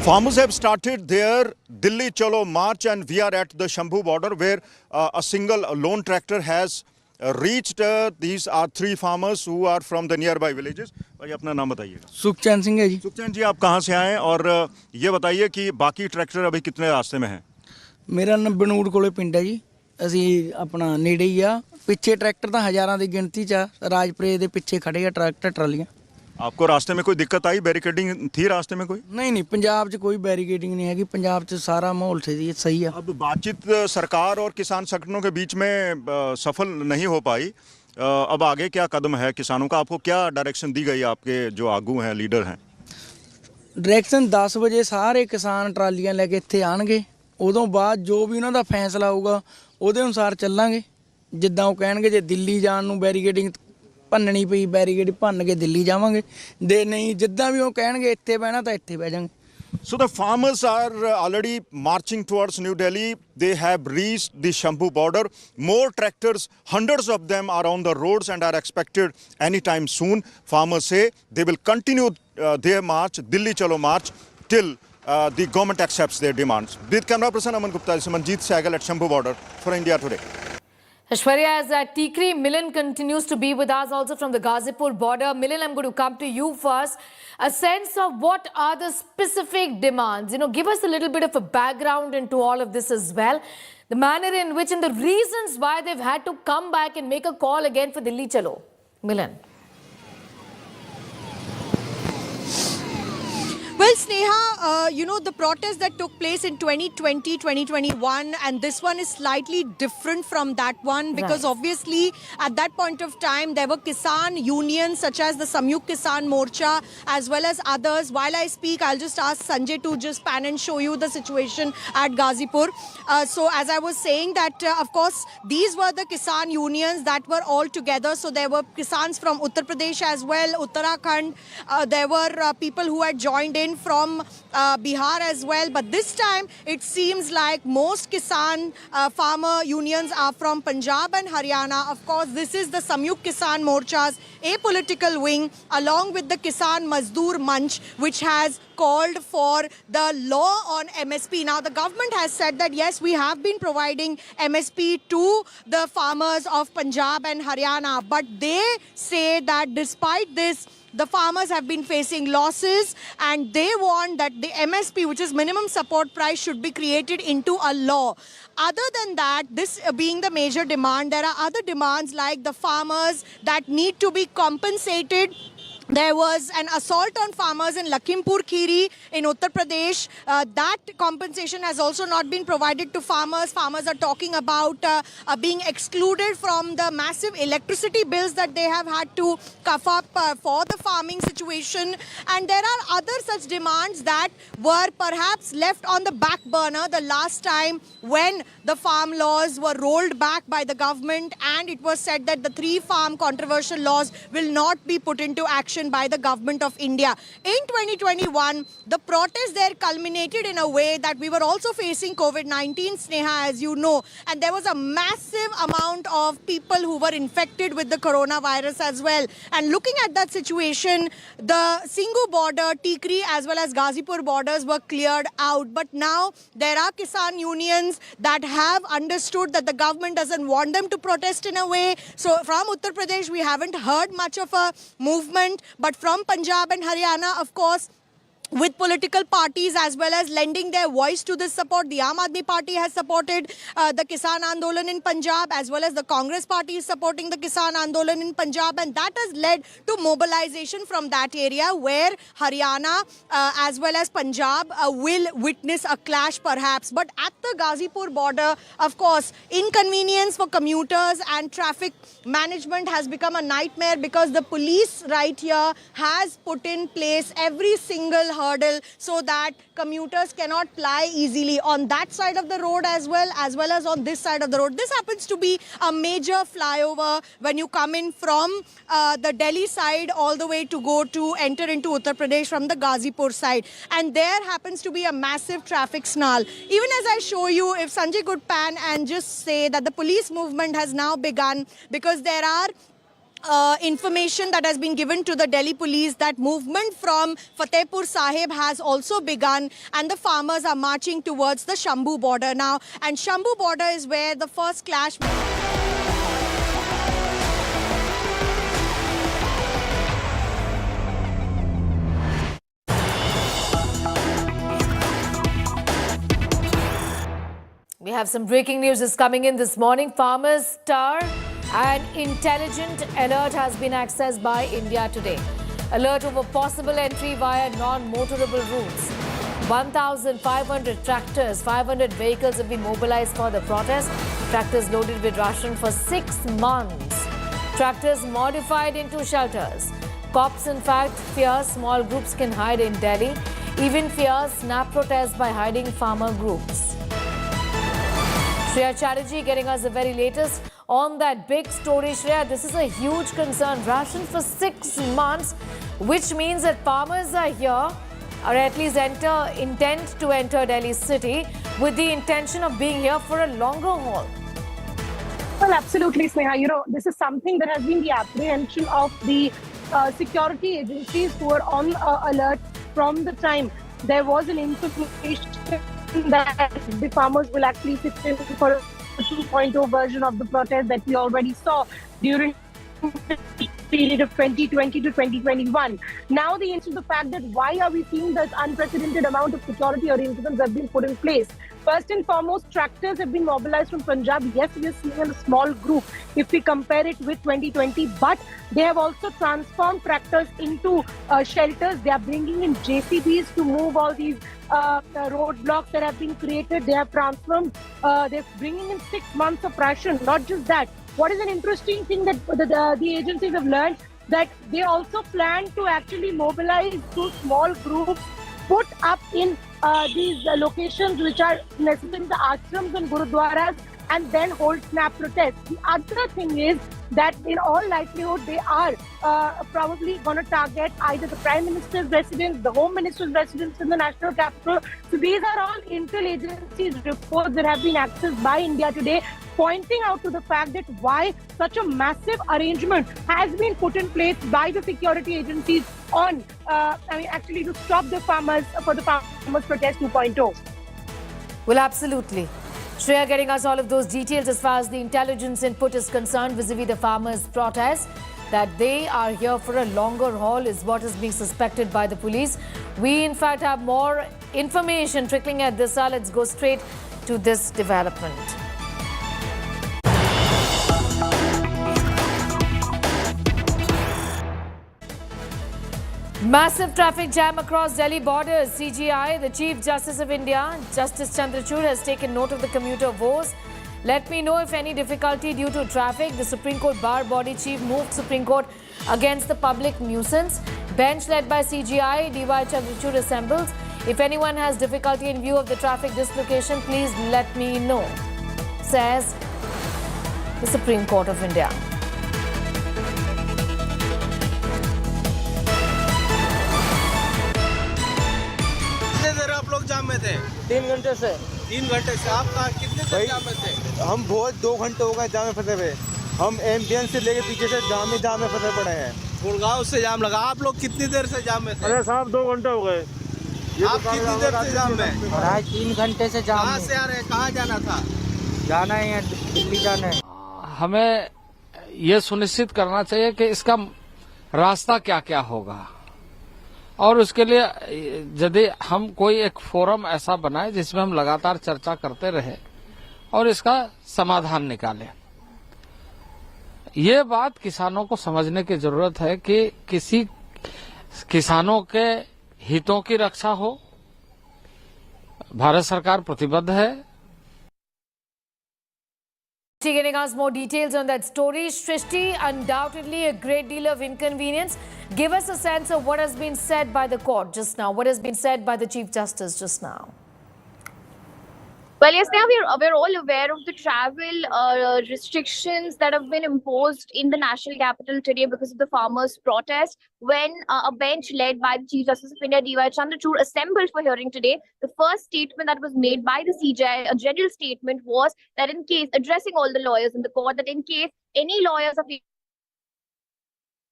Farmers have started their Delhi Chalo March and we are at the Shambhu border where a single lone tractor has reached. These are 3 farmers who are from the nearby villages. भाई अपना नाम बताइएगा. सुखचैन सिंह है जी. सुखचैन जी, आप कहाँ से आए और ये बताइए कि बाकी ट्रैक्टर अभी कितने रास्ते में हैं? ਮੇਰਾ ਨਾਮ ਬਨੂੜ ਕੋਲੇ ਪਿੰਡ ਹੈ ਜੀ. ਅਸੀਂ ਆਪਣਾ ਨੇੜੇ ਹੀ ਆ. ਪਿੱਛੇ ਟਰੈਕਟਰ ਤਾਂ ਹਜ਼ਾਰਾਂ ਦੀ ਗਿਣਤੀ 'ਚ ਆ. ਰਾਜਪੁਰੇ ਦੇ ਪਿੱਛੇ ਖੜੇ ਆ ਟਰੈਕਟਰ ਟਰਾਲੀਆਂ. आपको रास्ते में कोई दिक्कत आई? बैरिकेडिंग थी रास्ते में कोई? नहीं पंजाब 'ਚ कोई बैरिकेडिंग नहीं हैगी. पंजाब 'ਚ सारा माहौल सही है. अब बातचीत सरकार और किसान संगठनों के बीच में सफल नहीं हो पाई. अब आगे क्या कदम है किसानों का? आपको क्या डायरेक्शन दी गई? आपके जो आगू हैं, लीडर हैं? ਡਾਇਰੈਕਸ਼ਨ 10 ਵਜੇ ਸਾਰੇ ਕਿਸਾਨ ਟਰਾਲੀਆਂ ਲੈ ਕੇ ਇੱਥੇ ਆਣਗੇ. ਉਦੋਂ ਬਾਅਦ ਜੋ ਵੀ ਉਹਨਾਂ ਦਾ ਫੈਸਲਾ ਹੋਊਗਾ ਉਹਦੇ ਅਨੁਸਾਰ ਚੱਲਾਂਗੇ. ਜਿੱਦਾਂ ਉਹ ਕਹਿਣਗੇ, ਜੇ ਦਿੱਲੀ ਜਾਣ ਨੂੰ ਬੈਰੀਕੇਡਿੰਗ ਭੰਨਣੀ ਪਈ ਬੈਰੀਕੇਡ ਭੰਨ ਕੇ ਦਿੱਲੀ ਜਾਵਾਂਗੇ. ਦੇ ਨਹੀਂ ਜਿੱਦਾਂ ਵੀ ਉਹ ਕਹਿਣਗੇ ਇੱਥੇ ਬਹਿਣਾ ਤਾਂ ਇੱਥੇ ਬਹਿ ਜਾਵਾਂਗੇ. So the farmers are already marching towards New Delhi. They have reached the Shambhu border. More tractors, hundreds of them are on the roads and are expected anytime soon. Farmers say they will continue their march, Delhi Chalo March, till the government accepts their demands. With camera person Aman Gupta, this is Manjeet Sehgal at Shambhu border for India Today. Aishwarya, as Tikri, Milan continues to be with us also from the Ghazipur border. Milan, I'm going to come to you first. A sense of what are the specific demands? Give us a little bit of a background into all of this as well. The manner in which and the reasons why they've had to come back and make a call again for Delhi Chalo. Milan. Well, Sneha, the protest that took place in 2020, 2021, and this one is slightly different from that one because obviously at that point of time there were Kisan unions such as the Samyukt Kisan Morcha as well as others. While I speak, I'll just ask Sanjay to just pan and show you the situation at Ghazipur. So as I was saying that, of course, these were the Kisan unions that were all together. So there were Kisans from Uttar Pradesh as well, Uttarakhand. There were people who had joined in from Bihar as well, but this time it seems like most Kisan farmer unions are from Punjab and Haryana. Of course, this is the Samyukt Kisan Morcha's apolitical wing along with the Kisan Mazdoor Manch, which has called for the law on MSP. Now, the government has said that, yes, we have been providing MSP to the farmers of Punjab and Haryana, but they say that despite this, the farmers have been facing losses and they want that the MSP, which is minimum support price, should be created into a law. Other than that, this being the major demand, there are other demands like the farmers that need to be compensated. There was an assault on farmers in Lakhimpur Kheri in Uttar Pradesh. That compensation has also not been provided to farmers. Farmers are talking about being excluded from the massive electricity bills that they have had to cough up for the farming situation. And there are other such demands that were perhaps left on the back burner the last time when the farm laws were rolled back by the government and it was said that the 3 farm controversial laws will not be put into action. action by the government of India. In 2021, the protest there culminated in a way that we were also facing COVID-19, Sneha, as you know, and there was a massive amount of people who were infected with the coronavirus as well. And looking at that situation, the Singhu border, Tikri as well as Ghazipur borders were cleared out. But now there are Kisan unions that have understood that the government doesn't want them to protest in a way. So from Uttar Pradesh, we haven't heard much of a movement. But from Punjab and Haryana, of course, with political parties as well as lending their voice to this support. The Aam Aadmi Party has supported the Kisan Andolan in Punjab, as well as the Congress Party is supporting the Kisan Andolan in Punjab, and that has led to mobilization from that area where Haryana as well as Punjab will witness a clash perhaps. But at the Ghazipur border, of course, inconvenience for commuters and traffic management has become a nightmare because the police right here has put in place every single hurdle so that commuters cannot ply easily on that side of the road as well as on this side of the road. This happens to be a major flyover when you come in from the Delhi side all the way to go to enter into Uttar Pradesh from the Ghazipur side. And there happens to be a massive traffic snarl. Even as I show you, if Sanjay could pan and just say that the police movement has now begun because there are information that has been given to the Delhi police that movement from Fatehpur Sahib has also begun and the farmers are marching towards the Shambhu border now. And Shambhu border is where the first clash... We have some breaking news is coming in this morning. Farmers Star. An intelligent alert has been accessed by India today. Alert over possible entry via non-motorable routes. 1,500 tractors, 500 vehicles have been mobilized for the protest. Tractors loaded with ration for 6 months. Tractors modified into shelters. Cops, in fact, fear small groups can hide in Delhi. Even fear snap protests by hiding farmer groups. Shreya Chatterjee getting us the very latest on that big story. Shreya, this is a huge concern. Ration for 6 months, which means that farmers are here, or at least intend to enter Delhi city with the intention of being here for a longer haul. Well, absolutely, Sneha. You know, this is something that has been the apprehension of the security agencies who are on alert from the time there was an information that the farmers will actually sit in for a 2.0 version of the protest that we already saw during the period of 2020 to 2021. Now the fact that why are we seeing this unprecedented amount of security arrangements have been put in place. First and foremost, tractors have been mobilized from Punjab. Yes, we are seeing a small group if we compare it with 2020, but they have also transformed tractors into shelters. They are bringing in JCBs to move all these roadblocks that have been created. They have transformed, they're bringing in 6 months of ration. Not just that. What is an interesting thing that the agencies have learned, that they also plan to actually mobilize 2 small groups, put up in these locations which are necessarily the ashrams and gurudwaras, and then hold snap protests. The other thing is that in all likelihood they are probably going to target either the Prime Minister's residence, the Home Minister's residence in the national capital. So these are all intel agencies reports that have been accessed by India today, pointing out to the fact that why such a massive arrangement has been put in place by the security agencies on, actually to stop the farmers for the farmers protest 2.0. Well, absolutely. Shreya getting us all of those details as far as the intelligence input is concerned vis-a-vis the farmers' protest. That they are here for a longer haul is what is being suspected by the police. We, in fact, have more information trickling at this hour. Let's go straight to this development. Massive traffic jam across Delhi borders. CGI, the Chief Justice of India, Justice Chandrachud, has taken note of the commuter woes. Let me know if any difficulty due to traffic. The Supreme Court Bar Body Chief moved Supreme Court against the public nuisance. Bench led by CGI, DY Chandrachud assembles. If anyone has difficulty in view of the traffic dislocation, please let me know, says the Supreme Court of India. 3 घंटे से। 3 घंटे से आप कितने देर जाम में थे? हम बहुत 2 घंटे हो गए जाम में फंसे हुए। हम एम्बियंस से लेके पीछे से जाम में फंसे पड़े हैं। गुड़गांव से जाम लगा। आप लोग कितनी देर से जाम में थे? अरे साहब 2 घंटे हो गए। आप कितनी देर से जाम में? और 3 घंटे से जाम कहाँ में। से आ रहे हैं? कहाँ जाना था? जाना है दिल्ली जाना है। हमें ये सुनिश्चित करना चाहिए कि इसका रास्ता क्या क्या होगा और उसके लिए यदि हम कोई एक फोरम ऐसा बनाए जिसमें हम लगातार चर्चा करते रहे और इसका समाधान निकालें। ये बात किसानों को समझने की जरूरत है कि किसी किसानों के हितों की रक्षा हो, भारत सरकार प्रतिबद्ध है। Getting us more details on that story. Shrishti, undoubtedly a great deal of inconvenience. Give us a sense of what has been said by the court just now. What has been said by the Chief Justice just now? Well, yes, now we're all aware of the travel restrictions that have been imposed in the national capital today because of the farmers' protest. When a bench led by the Chief Justice of India, D.Y. Chandrachud, assembled for hearing today, the first statement that was made by the CJI, a general statement, was that in case, addressing all the lawyers in the court, that in case any lawyers are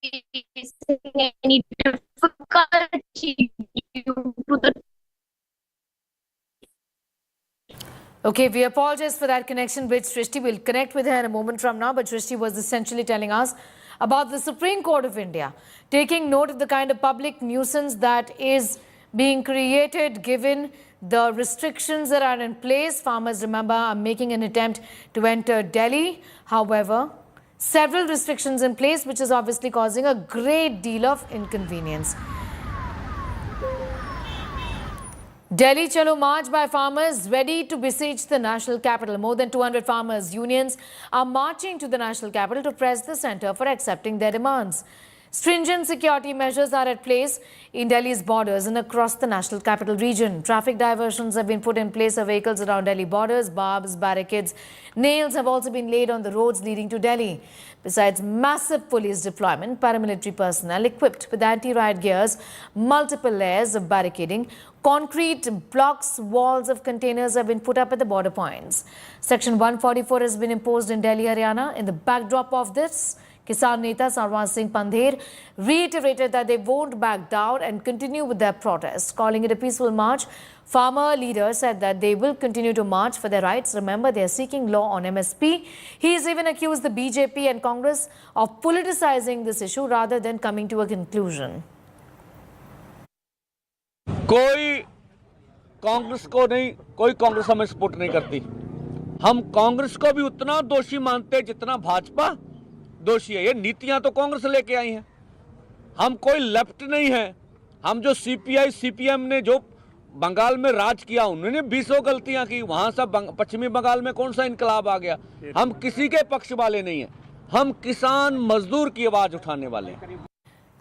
facing any difficulty due to the Okay, we apologize for that connection with Shrishti. We'll connect with her in a moment from now. But Shrishti was essentially telling us about the Supreme Court of India taking note of the kind of public nuisance that is being created given the restrictions that are in place. Farmers, remember, are making an attempt to enter Delhi. However, several restrictions in place, which is obviously causing a great deal of inconvenience. Delhi Chalo March by farmers ready to besiege the national capital. More than 200 farmers' unions are marching to the national capital to press the centre for accepting their demands. Stringent security measures are at place in Delhi's borders and across the national capital region. Traffic diversions have been put in place of vehicles around Delhi borders. Barbs, barricades, nails have also been laid on the roads leading to Delhi. Besides massive police deployment, paramilitary personnel equipped with anti-riot gears, multiple layers of barricading, concrete blocks, walls of containers have been put up at the border points. Section 144 has been imposed in Delhi, Haryana. In the backdrop of this, Kisan Neta Sarwan Singh Pandher reiterated that they won't back down and continue with their protest, calling it a peaceful march. Farmer leaders said that they will continue to march for their rights. Remember, they are seeking law on MSP. He has even accused the BJP and Congress of politicizing this issue rather than coming to a conclusion. कोई कांग्रेस को नहीं, कोई कांग्रेस हमें support नहीं करती। हम कांग्रेस को भी उतना दोषी मानते हैं जितना भाजपा दोषी है। ये नीतियां तो कांग्रेस लेके आई हैं। हम कोई लेफ्ट नहीं है। हम जो सीपीआई सीपीएम ने जो बंगाल में राज किया, उन्होंने 20 गलतियां की। वहां सब पश्चिमी बंगाल में कौन सा इनकलाब आ गया। हम किसी के पक्ष वाले नहीं हैं। हम किसान मजदूर की आवाज उठाने वाले हैं।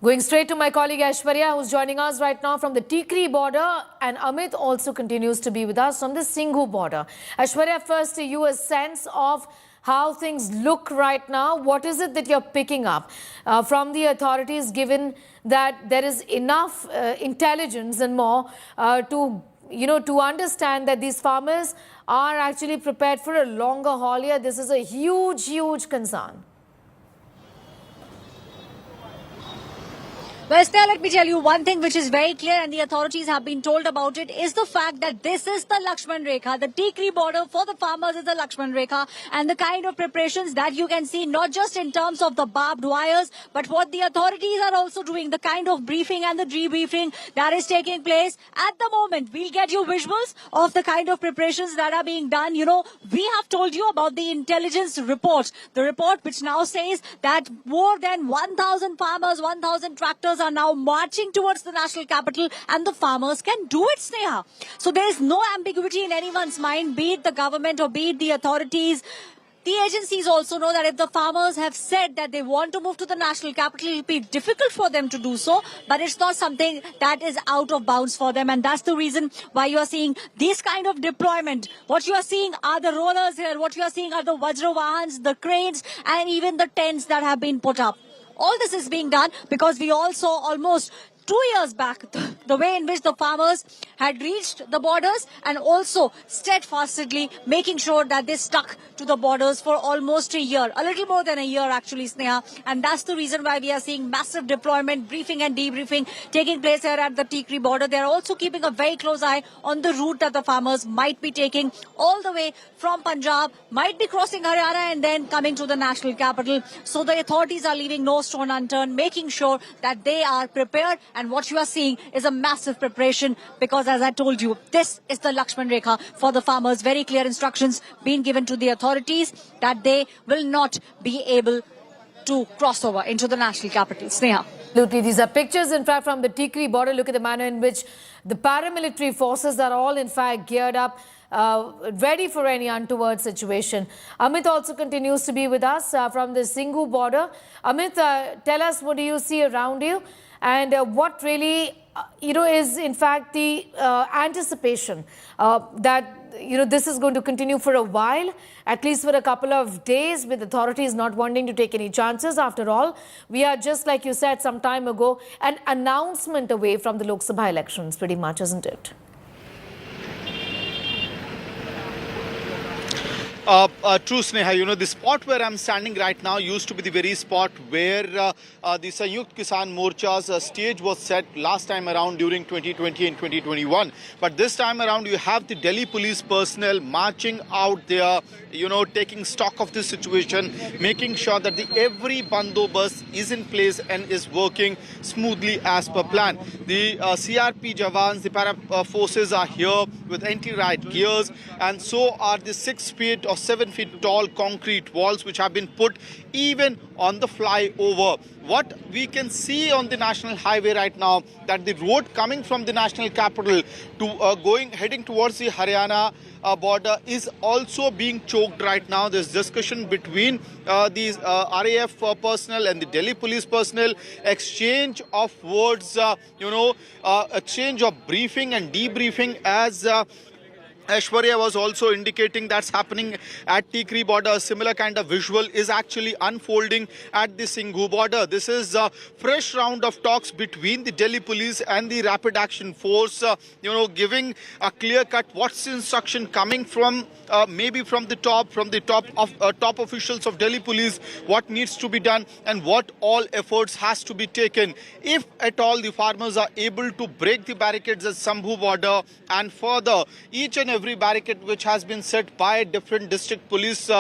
Going straight to my colleague Aishwarya, who's joining us right now from the Tikri border, and Amit also continues to be with us from the Singhu border. Aishwarya, first to you, a sense of how things look right now. What is it that you're picking up from the authorities, given that there is enough intelligence and more to understand that these farmers are actually prepared for a longer haul here? This is a huge, huge concern. Well, Esther, let me tell you one thing which is very clear, and the authorities have been told about it, is the fact that this is the Lakshman Rekha. The Tikri border for the farmers is the Lakshman Rekha, and the kind of preparations that you can see, not just in terms of the barbed wires, but what the authorities are also doing, the kind of briefing and the debriefing that is taking place at the moment. We'll get you visuals of the kind of preparations that are being done. You know, we have told you about the intelligence report, the report which now says that more than 1,000 farmers, 1,000 tractors are now marching towards the national capital, and the farmers can do it, Sneha. So there is no ambiguity in anyone's mind, be it the government or be it the authorities. The agencies also know that if the farmers have said that they want to move to the national capital, it will be difficult for them to do so, but it's not something that is out of bounds for them, and that's the reason why you are seeing this kind of deployment. What you are seeing are the rollers here, what you are seeing are the Vajravahans, the cranes, and even the tents that have been put up. All this is being done because we all saw almost 2 years back, the the way in which the farmers had reached the borders and also steadfastly making sure that they stuck to the borders for almost a year, a little more than a year actually, Sneha. And that's the reason why we are seeing massive deployment, briefing and debriefing taking place here at the Tikri border. They are also keeping a very close eye on the route that the farmers might be taking all the way from Punjab, might be crossing Haryana and then coming to the national capital. So the authorities are leaving no stone unturned, making sure that they are prepared. And what you are seeing is a massive preparation because, as I told you, this is the Lakshman Rekha for the farmers. Very clear instructions being given to the authorities that they will not be able to cross over into the national capital. Sneha. Absolutely. These are pictures, in fact, from the Tikri border. Look at the manner in which the paramilitary forces are all, in fact, geared up, ready for any untoward situation. Amit also continues to be with us from the Singhu border. Amit, tell us, what do you see around you? And what really, is in fact the anticipation that, this is going to continue for a while, at least for a couple of days, with authorities not wanting to take any chances. After all, we are, just like you said some time ago, an announcement away from the Lok Sabha elections, pretty much, isn't it? True, Sneha. The spot where I'm standing right now used to be the very spot where the Sanyukt Kisan Morcha's stage was set last time around during 2020 and 2021. But this time around, you have the Delhi police personnel marching out there, taking stock of the situation, making sure that every bandobast is in place and is working smoothly as per plan. The CRP Jawans, the para forces are here with anti-riot gears, and so are the 6 feet or 7 feet tall concrete walls which have been put even on the flyover. What we can see on the national highway right now, that the road coming from the national capital to heading towards the Haryana border is also being choked right now. There's discussion between the RAF personnel and the Delhi police personnel, exchange of words, exchange of briefing and debriefing, as Aishwarya was also indicating that's happening at Tikri border. A similar kind of visual is actually unfolding at the Singhu border. This is a fresh round of talks between the Delhi police and the Rapid Action Force, giving a clear cut what's the instruction coming from, maybe from the top officials of Delhi police, what needs to be done and what all efforts has to be taken. If at all the farmers are able to break the barricades at Sambhu border, and further, each and every barricade which has been set by different district police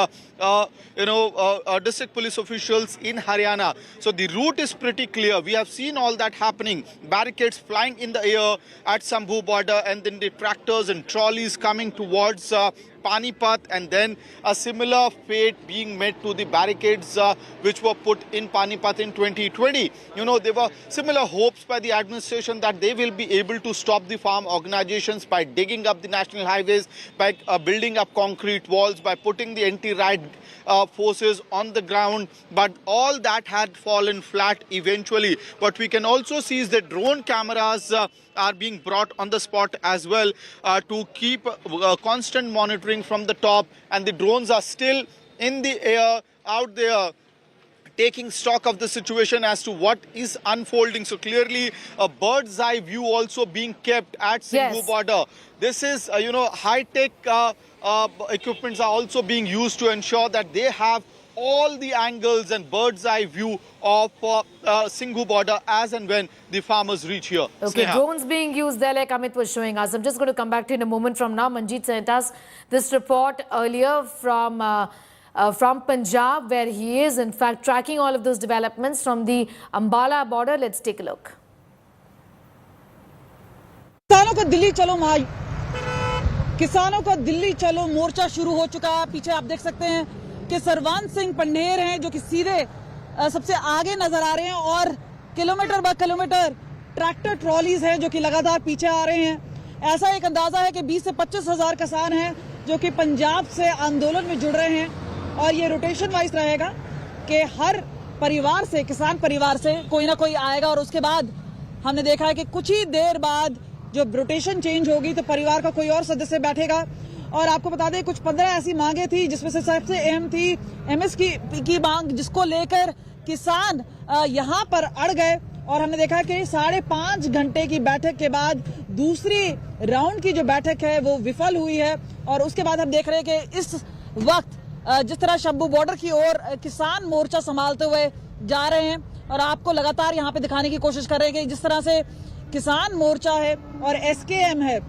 district police officials in Haryana. So the route is pretty clear. We have seen all that happening. Barricades flying in the air at Sambhu border, and then the tractors and trolleys coming towards Panipat, and then a similar fate being met to the barricades which were put in Panipat in 2020. There were similar hopes by the administration that they will be able to stop the farm organizations by digging up the national highways, by building up concrete walls, by putting the anti-riot forces on the ground. But all that had fallen flat eventually. What we can also see is that drone cameras are being brought on the spot as well to keep constant monitoring from the top, and the drones are still in the air out there taking stock of the situation as to what is unfolding. So clearly a bird's eye view also being kept at Singhu border. This is high-tech equipments are also being used to ensure that they have all the angles and bird's eye view of Singhu border as and when the farmers reach here. Okay, Sneha. Drones being used there, like Amit was showing us. I'm just going to come back to you in a moment from now. Manjeet sent us this report earlier from Punjab, where he is in fact tracking all of those developments from the Ambala border. Let's take a look. किसानों का दिल्ली चलो मोर्चा शुरू हो चुका है। पीछे आप देख सकते हैं कि सरवान सिंह पंडेर हैं जो कि सीधे सबसे आगे नजर आ रहे हैं, और किलोमीटर ब किलोमीटर ट्रैक्टर ट्रॉलीज हैं जो कि लगातार पीछे आ रहे हैं। ऐसा एक अंदाजा है कि 20 से 25 हज़ार किसान हैं जो कि पंजाब से आंदोलन में जुड़ रहे हैं, और ये रोटेशन वाइज रहेगा कि हर परिवार से, किसान परिवार से कोई ना कोई आएगा, और उसके बाद हमने देखा है कि कुछ ही देर बाद जब रोटेशन चेंज होगी तो परिवार का कोई और सदस्य बैठेगा। और आपको बता दें कुछ 15 ऐसी मांगे थी जिसमें से सबसे अहम थी एमएस की मांग, जिसको लेकर किसान यहाँ पर अड़ गए, और हमने देखा कि 5.5 घंटे की बैठक के बाद दूसरी राउंड की जो बैठक है वो विफल हुई है। और उसके बाद हम देख रहे हैं कि इस वक्त जिस तरह शंभू बॉर्डर की ओर किसान मोर्चा संभालते हुए जा रहे हैं और आपको लगातार यहाँ पे दिखाने की कोशिश कर रहे हैं कि जिस तरह से किसान मोर्चा है और SKM है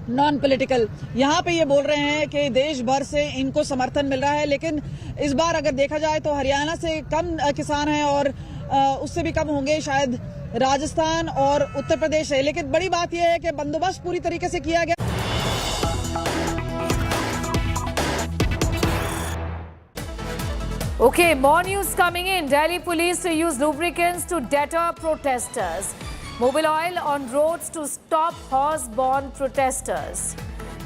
नॉन पॉलिटिकल, यहाँ पे ये बोल रहे हैं कि देश भर से इनको समर्थन मिल रहा है। लेकिन इस बार अगर देखा जाए तो हरियाणा से कम किसान हैं और उससे भी कम होंगे शायद राजस्थान और उत्तर प्रदेश है। लेकिन बड़ी बात यह है कि बंदोबस्त पूरी तरीके से किया गया। Okay, more news coming in. Delhi police to use lubricants to deter protesters. Mobile oil on roads to stop horse-borne protesters.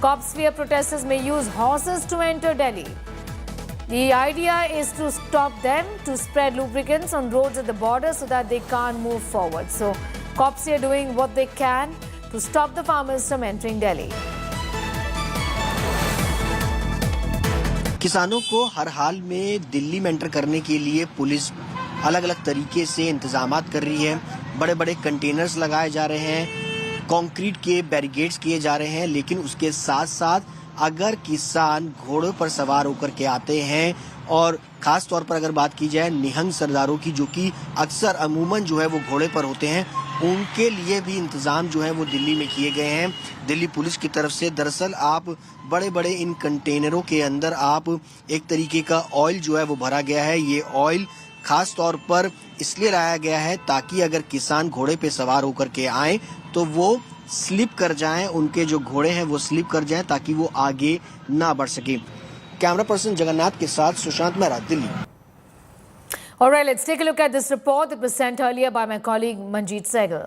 Cops fear protesters may use horses to enter Delhi. The idea is to stop them to spread lubricants on roads at the border so that they can't move forward. So, cops here doing what they can to stop the farmers from entering Delhi. किसानों को हर हाल में दिल्ली में enter करने के लिए police अलग अलग तरीके से इंतजामात कर रही है। बड़े बड़े कंटेनर्स लगाए जा रहे हैं, कंक्रीट के बैरिकेड्स किए जा रहे हैं, लेकिन उसके साथ साथ अगर किसान घोड़ों पर सवार होकर के आते हैं और खास तौर पर अगर बात की जाए निहंग सरदारों की, जो कि अक्सर अमूमन जो है वो घोड़े पर होते हैं, उनके लिए भी इंतजाम जो है वो दिल्ली में किए गए हैं दिल्ली पुलिस की तरफ से। दरअसल आप बड़े बड़े इन कंटेनरों के अंदर आप एक तरीके का ऑयल जो है वो भरा गया है। ये ऑयल खास तौर पर इसलिए लाया गया है ताकि अगर किसान घोड़े पे सवार होकर के आए तो वो स्लिप कर जाएं, उनके जो घोड़े हैं वो स्लिप कर जाएं ताकि वो आगे ना बढ़ सके। कैमरा पर्सन जगन्नाथ के साथ Sushant Mehra, Delhi. All right, let's take a look at this report that was sent earlier by my colleague Manjeet Sehgal.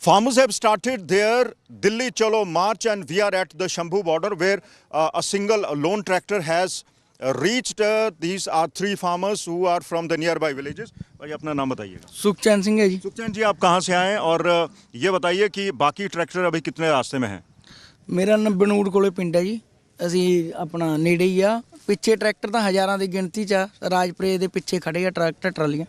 Farmers have started their Delhi Chalo march, and we are at the Shambhu border where a single lone tractor has reached. These are 3 farmers who are from the nearby villages. भाई अपना नाम बताइएगा। सुखचैन सिंह है जी। सुखचैन जी, आप कहाँ से आए और ये बताइए कि बाकी ट्रैक्टर अभी कितने रास्ते में हैं? ਮੇਰਾ ਨਾਮ ਬਨੂੜ ਕੋਲੇ ਪਿੰਡ ਹੈ ਜੀ। ਅਸੀਂ ਆਪਣਾ ਨੇੜੇ ਹੀ ਆ। ਪਿੱਛੇ ਟਰੈਕਟਰ ਤਾਂ ਹਜ਼ਾਰਾਂ ਦੀ ਗਿਣਤੀ 'ਚ ਆ। ਰਾਜਪੁਰੇ ਦੇ ਪਿੱਛੇ ਖੜੇ ਆ ਟਰੈਕਟਰ ਟਰਾਲੀਆਂ।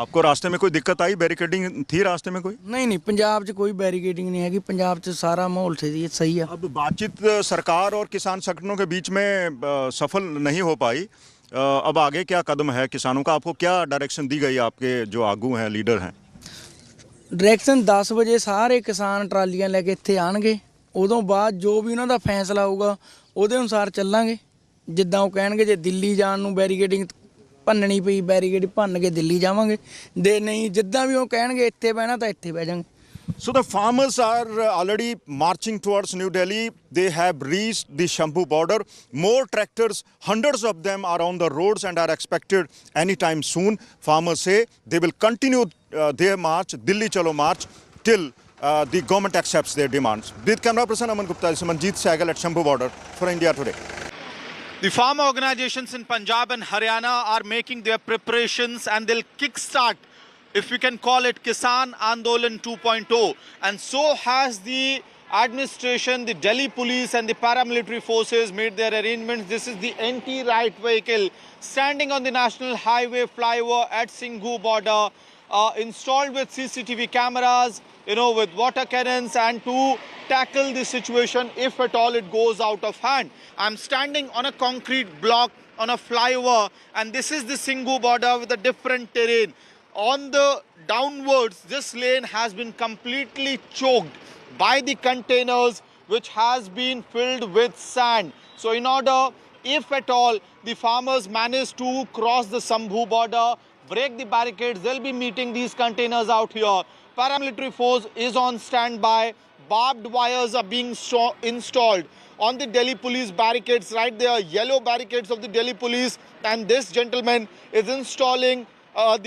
आपको रास्ते में कोई दिक्कत आई? बैरिकेडिंग थी रास्ते में कोई? नहीं, पंजाब 'ਚ कोई बैरिकेडिंग नहीं हैगी। पंजाब 'ਚ सारा माहौल सही है। अब बातचीत सरकार और किसान संगठनों के बीच में सफल नहीं हो पाई। अब आगे क्या कदम है किसानों का? आपको क्या डायरेक्शन दी गई? आपके जो आगू हैं, लीडर हैं? डायरेक्शन 10 ਵਜੇ ਸਾਰੇ ਕਿਸਾਨ ਟਰਾਲੀਆਂ ਲੈ ਕੇ ਇੱਥੇ ਆਣਗੇ। ਉਦੋਂ ਬਾਅਦ ਜੋ ਵੀ ਉਹਨਾਂ ਦਾ ਫੈਸਲਾ ਹੋਊਗਾ ਉਹਦੇ ਅਨੁਸਾਰ ਚੱਲਾਂਗੇ। ਜਿੱਦਾਂ ਉਹ ਕਹਿਣਗੇ, ਜੇ ਦਿੱਲੀ ਜਾਣ ਨੂੰ ਬੈਰੀਕੇਡਿੰਗ ਭੰਨਣੀ ਪਈ ਬੈਰੀਕੇਡ ਭੰਨ ਕੇ ਦਿੱਲੀ ਜਾਵਾਂਗੇ, ਦੇ ਨਹੀਂ ਜਿੱਦਾਂ ਵੀ ਉਹ ਕਹਿਣਗੇ ਇੱਥੇ ਬਹਿਣਾ ਤਾਂ ਇੱਥੇ ਬਹਿ ਜਾਵਾਂਗੇ। So the farmers are already marching towards New Delhi. They have reached the Shambhu border. More tractors, hundreds of them, are on the roads and are expected anytime soon. Farmers say they will continue their march, Delhi Chalo march, till the government accepts their demands. With camera person Aman Gupta, this is Manjeet Sehgal at Shambhu border for India Today. The farmer organizations in Punjab and Haryana are making their preparations, and they'll kickstart, if we can call it, Kisan Andolan 2.0. And so has the administration, the Delhi police and the paramilitary forces made their arrangements. This is the anti-riot vehicle standing on the national highway flyover at Singhu border, installed with CCTV cameras, with water cannons, and to tackle the situation if at all it goes out of hand. I'm standing on a concrete block on a flyover, and this is the Singhu border with a different terrain. On the downwards, this lane has been completely choked by the containers, which has been filled with sand. So in order, if at all, the farmers manage to cross the Shambhu border, break the barricades, they'll be meeting these containers out here. Paramilitary force is on standby. Barbed wires are being installed on the Delhi police barricades right there, yellow barricades of the Delhi police, and this gentleman is installing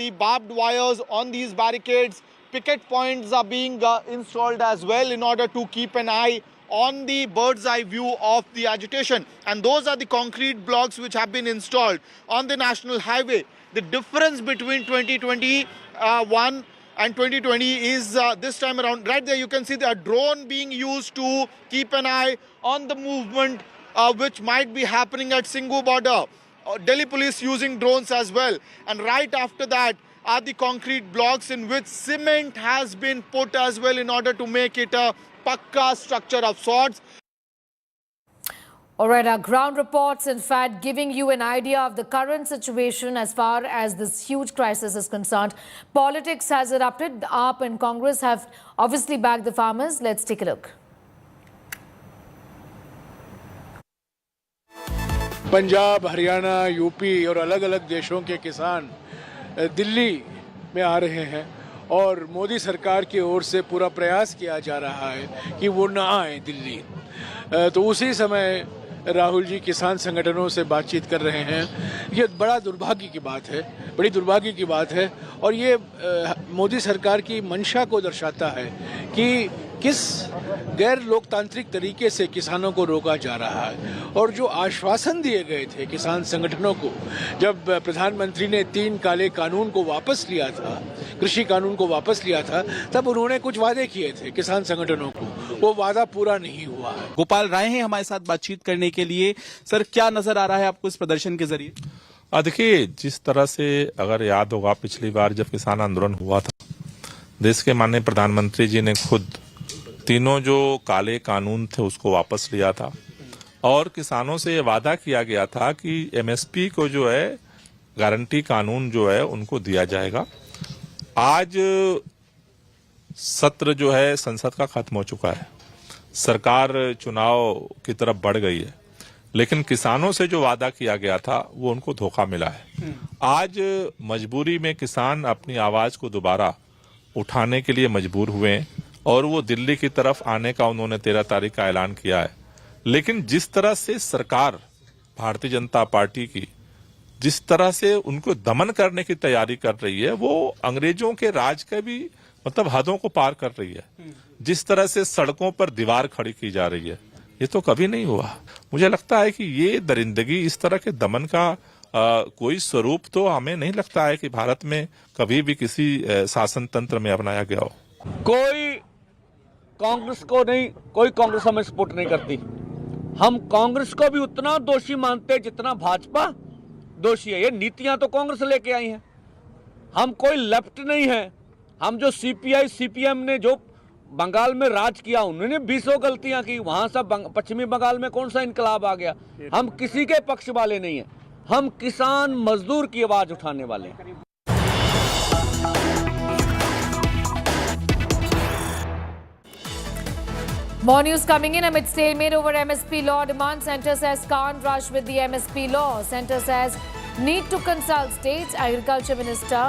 the barbed wires on these barricades. Picket points are being installed as well in order to keep an eye on the bird's eye view of the agitation. And those are the concrete blocks which have been installed on the national highway. The difference between 2021 and 2020 is this time around. Right there you can see the drone being used to keep an eye on the movement which might be happening at Singhu border. Delhi police using drones as well. And right after that, are the concrete blocks in which cement has been put as well in order to make it a pakka structure of sorts. All right, our ground reports, in fact, giving you an idea of the current situation as far as this huge crisis is concerned. Politics has erupted. The AAP and Congress have obviously backed the farmers. Let's take a look. Punjab, Haryana, UP और अलग अलग देशों के किसान दिल्ली में आ रहे हैं और मोदी सरकार की ओर से पूरा प्रयास किया जा रहा है कि वो ना आए दिल्ली। तो उसी समय राहुल जी किसान संगठनों से बातचीत कर रहे हैं। ये बड़ा दुर्भाग्य की बात है, बड़ी दुर्भाग्य की बात है और ये मोदी सरकार की मंशा को दर्शाता है कि किस गैर लोकतांत्रिक तरीके से किसानों को रोका जा रहा है। और जो आश्वासन दिए गए थे किसान संगठनों को जब प्रधानमंत्री ने 3 काले कानून को वापस लिया था, कृषि कानून को वापस लिया था, तब उन्होंने कुछ वादे किए थे किसान संगठनों को, वो वादा पूरा नहीं हुआ है। गोपाल राय हैं हमारे साथ बातचीत करने के लिए। सर, क्या नजर आ रहा है आपको इस प्रदर्शन के जरिए? देखिए, जिस तरह से अगर याद होगा पिछली बार जब किसान आंदोलन हुआ था, देश के माननीय प्रधानमंत्री जी ने खुद तीनों जो काले कानून थे उसको वापस लिया था और किसानों से ये वादा किया गया था कि एमएसपी को जो है गारंटी कानून जो है उनको दिया जाएगा। आज सत्र जो है संसद का खत्म हो चुका है, सरकार चुनाव की तरफ बढ़ गई है, लेकिन किसानों से जो वादा किया गया था वो उनको धोखा मिला है। आज मजबूरी में किसान अपनी आवाज को दोबारा उठाने के लिए मजबूर हुए हैं और वो दिल्ली की तरफ आने का उन्होंने 13 तारीख का ऐलान किया है। लेकिन जिस तरह से सरकार भारतीय जनता पार्टी की जिस तरह से उनको दमन करने की तैयारी कर रही है, वो अंग्रेजों के राज के भी मतलब हदों को पार कर रही है। जिस तरह से सड़कों पर दीवार खड़ी की जा रही है, ये तो कभी नहीं हुआ। मुझे लगता है कि ये दरिंदगी, इस तरह के दमन का कोई स्वरूप तो हमें नहीं लगता है कि भारत में कभी भी किसी शासन तंत्र में अपनाया गया हो। कोई कांग्रेस को नहीं, कोई कांग्रेस हमें सपोर्ट नहीं करती। हम कांग्रेस को भी उतना दोषी मानते जितना भाजपा दोषी है। ये नीतियां तो कांग्रेस लेके आई हैं। हम कोई लेफ्ट नहीं है। हम जो सीपीआई सीपीएम ने जो बंगाल में राज किया, उन्होंने 20 गलतियां की। वहां से पश्चिमी बंगाल में कौन सा इनकलाब आ गया? हम किसी के पक्ष वाले नहीं है। हम किसान मजदूर की आवाज उठाने वाले हैं। More news coming in amid stalemate over MSP law demand. Centre says can't rush with the MSP law. Centre says need to consult states. Agriculture Minister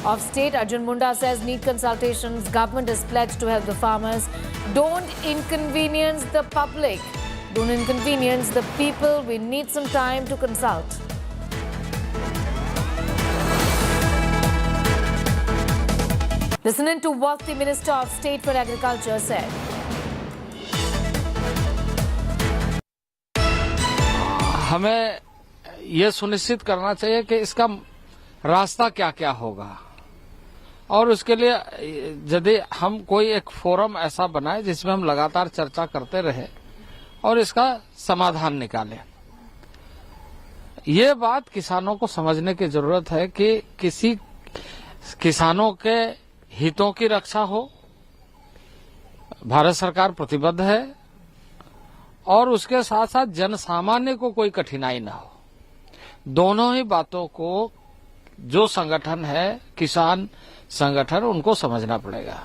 of State Arjun Munda says need consultations. Government is pledged to help the farmers. Don't inconvenience the public. Don't inconvenience the people. We need some time to consult. Listening to what the Minister of State for Agriculture said. हमें यह सुनिश्चित करना चाहिए कि इसका रास्ता क्या क्या होगा और उसके लिए यदि हम कोई एक फोरम ऐसा बनाए जिसमें हम लगातार चर्चा करते रहे और इसका समाधान निकालें। ये बात किसानों को समझने की जरूरत है कि किसी किसानों के हितों की रक्षा हो, भारत सरकार प्रतिबद्ध है और उसके साथ साथ जनसामान्य को कोई कठिनाई ना हो। दोनों ही बातों को जो संगठन है, किसान संगठन, उनको समझना पड़ेगा।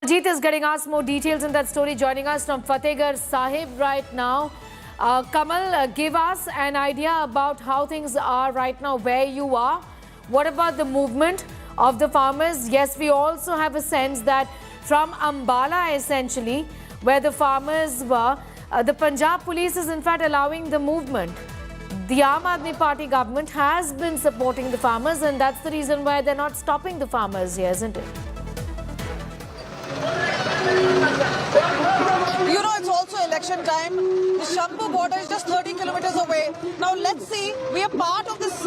Jeet is getting us more details in that story. Joining us from Fatehgarh Sahib right now. Kamal, give us an idea about how things are right now, where you are. What about the movement of the farmers? Yes, we also have a sense that from Ambala, essentially, where the farmers were, the Punjab police is in fact allowing the movement. The Aam Aadmi Party government has been supporting the farmers, and that's the reason why they're not stopping the farmers here, isn't it? You know, it's also election time. The Shambhu border is just 30 kilometers away. Now, let's see. We are part of this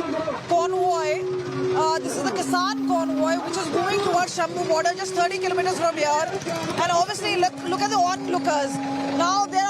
convoy. This is the Kisan convoy, which is moving towards Shambhu border, just 30 kilometers from here. And obviously, look at the onlookers. Now, there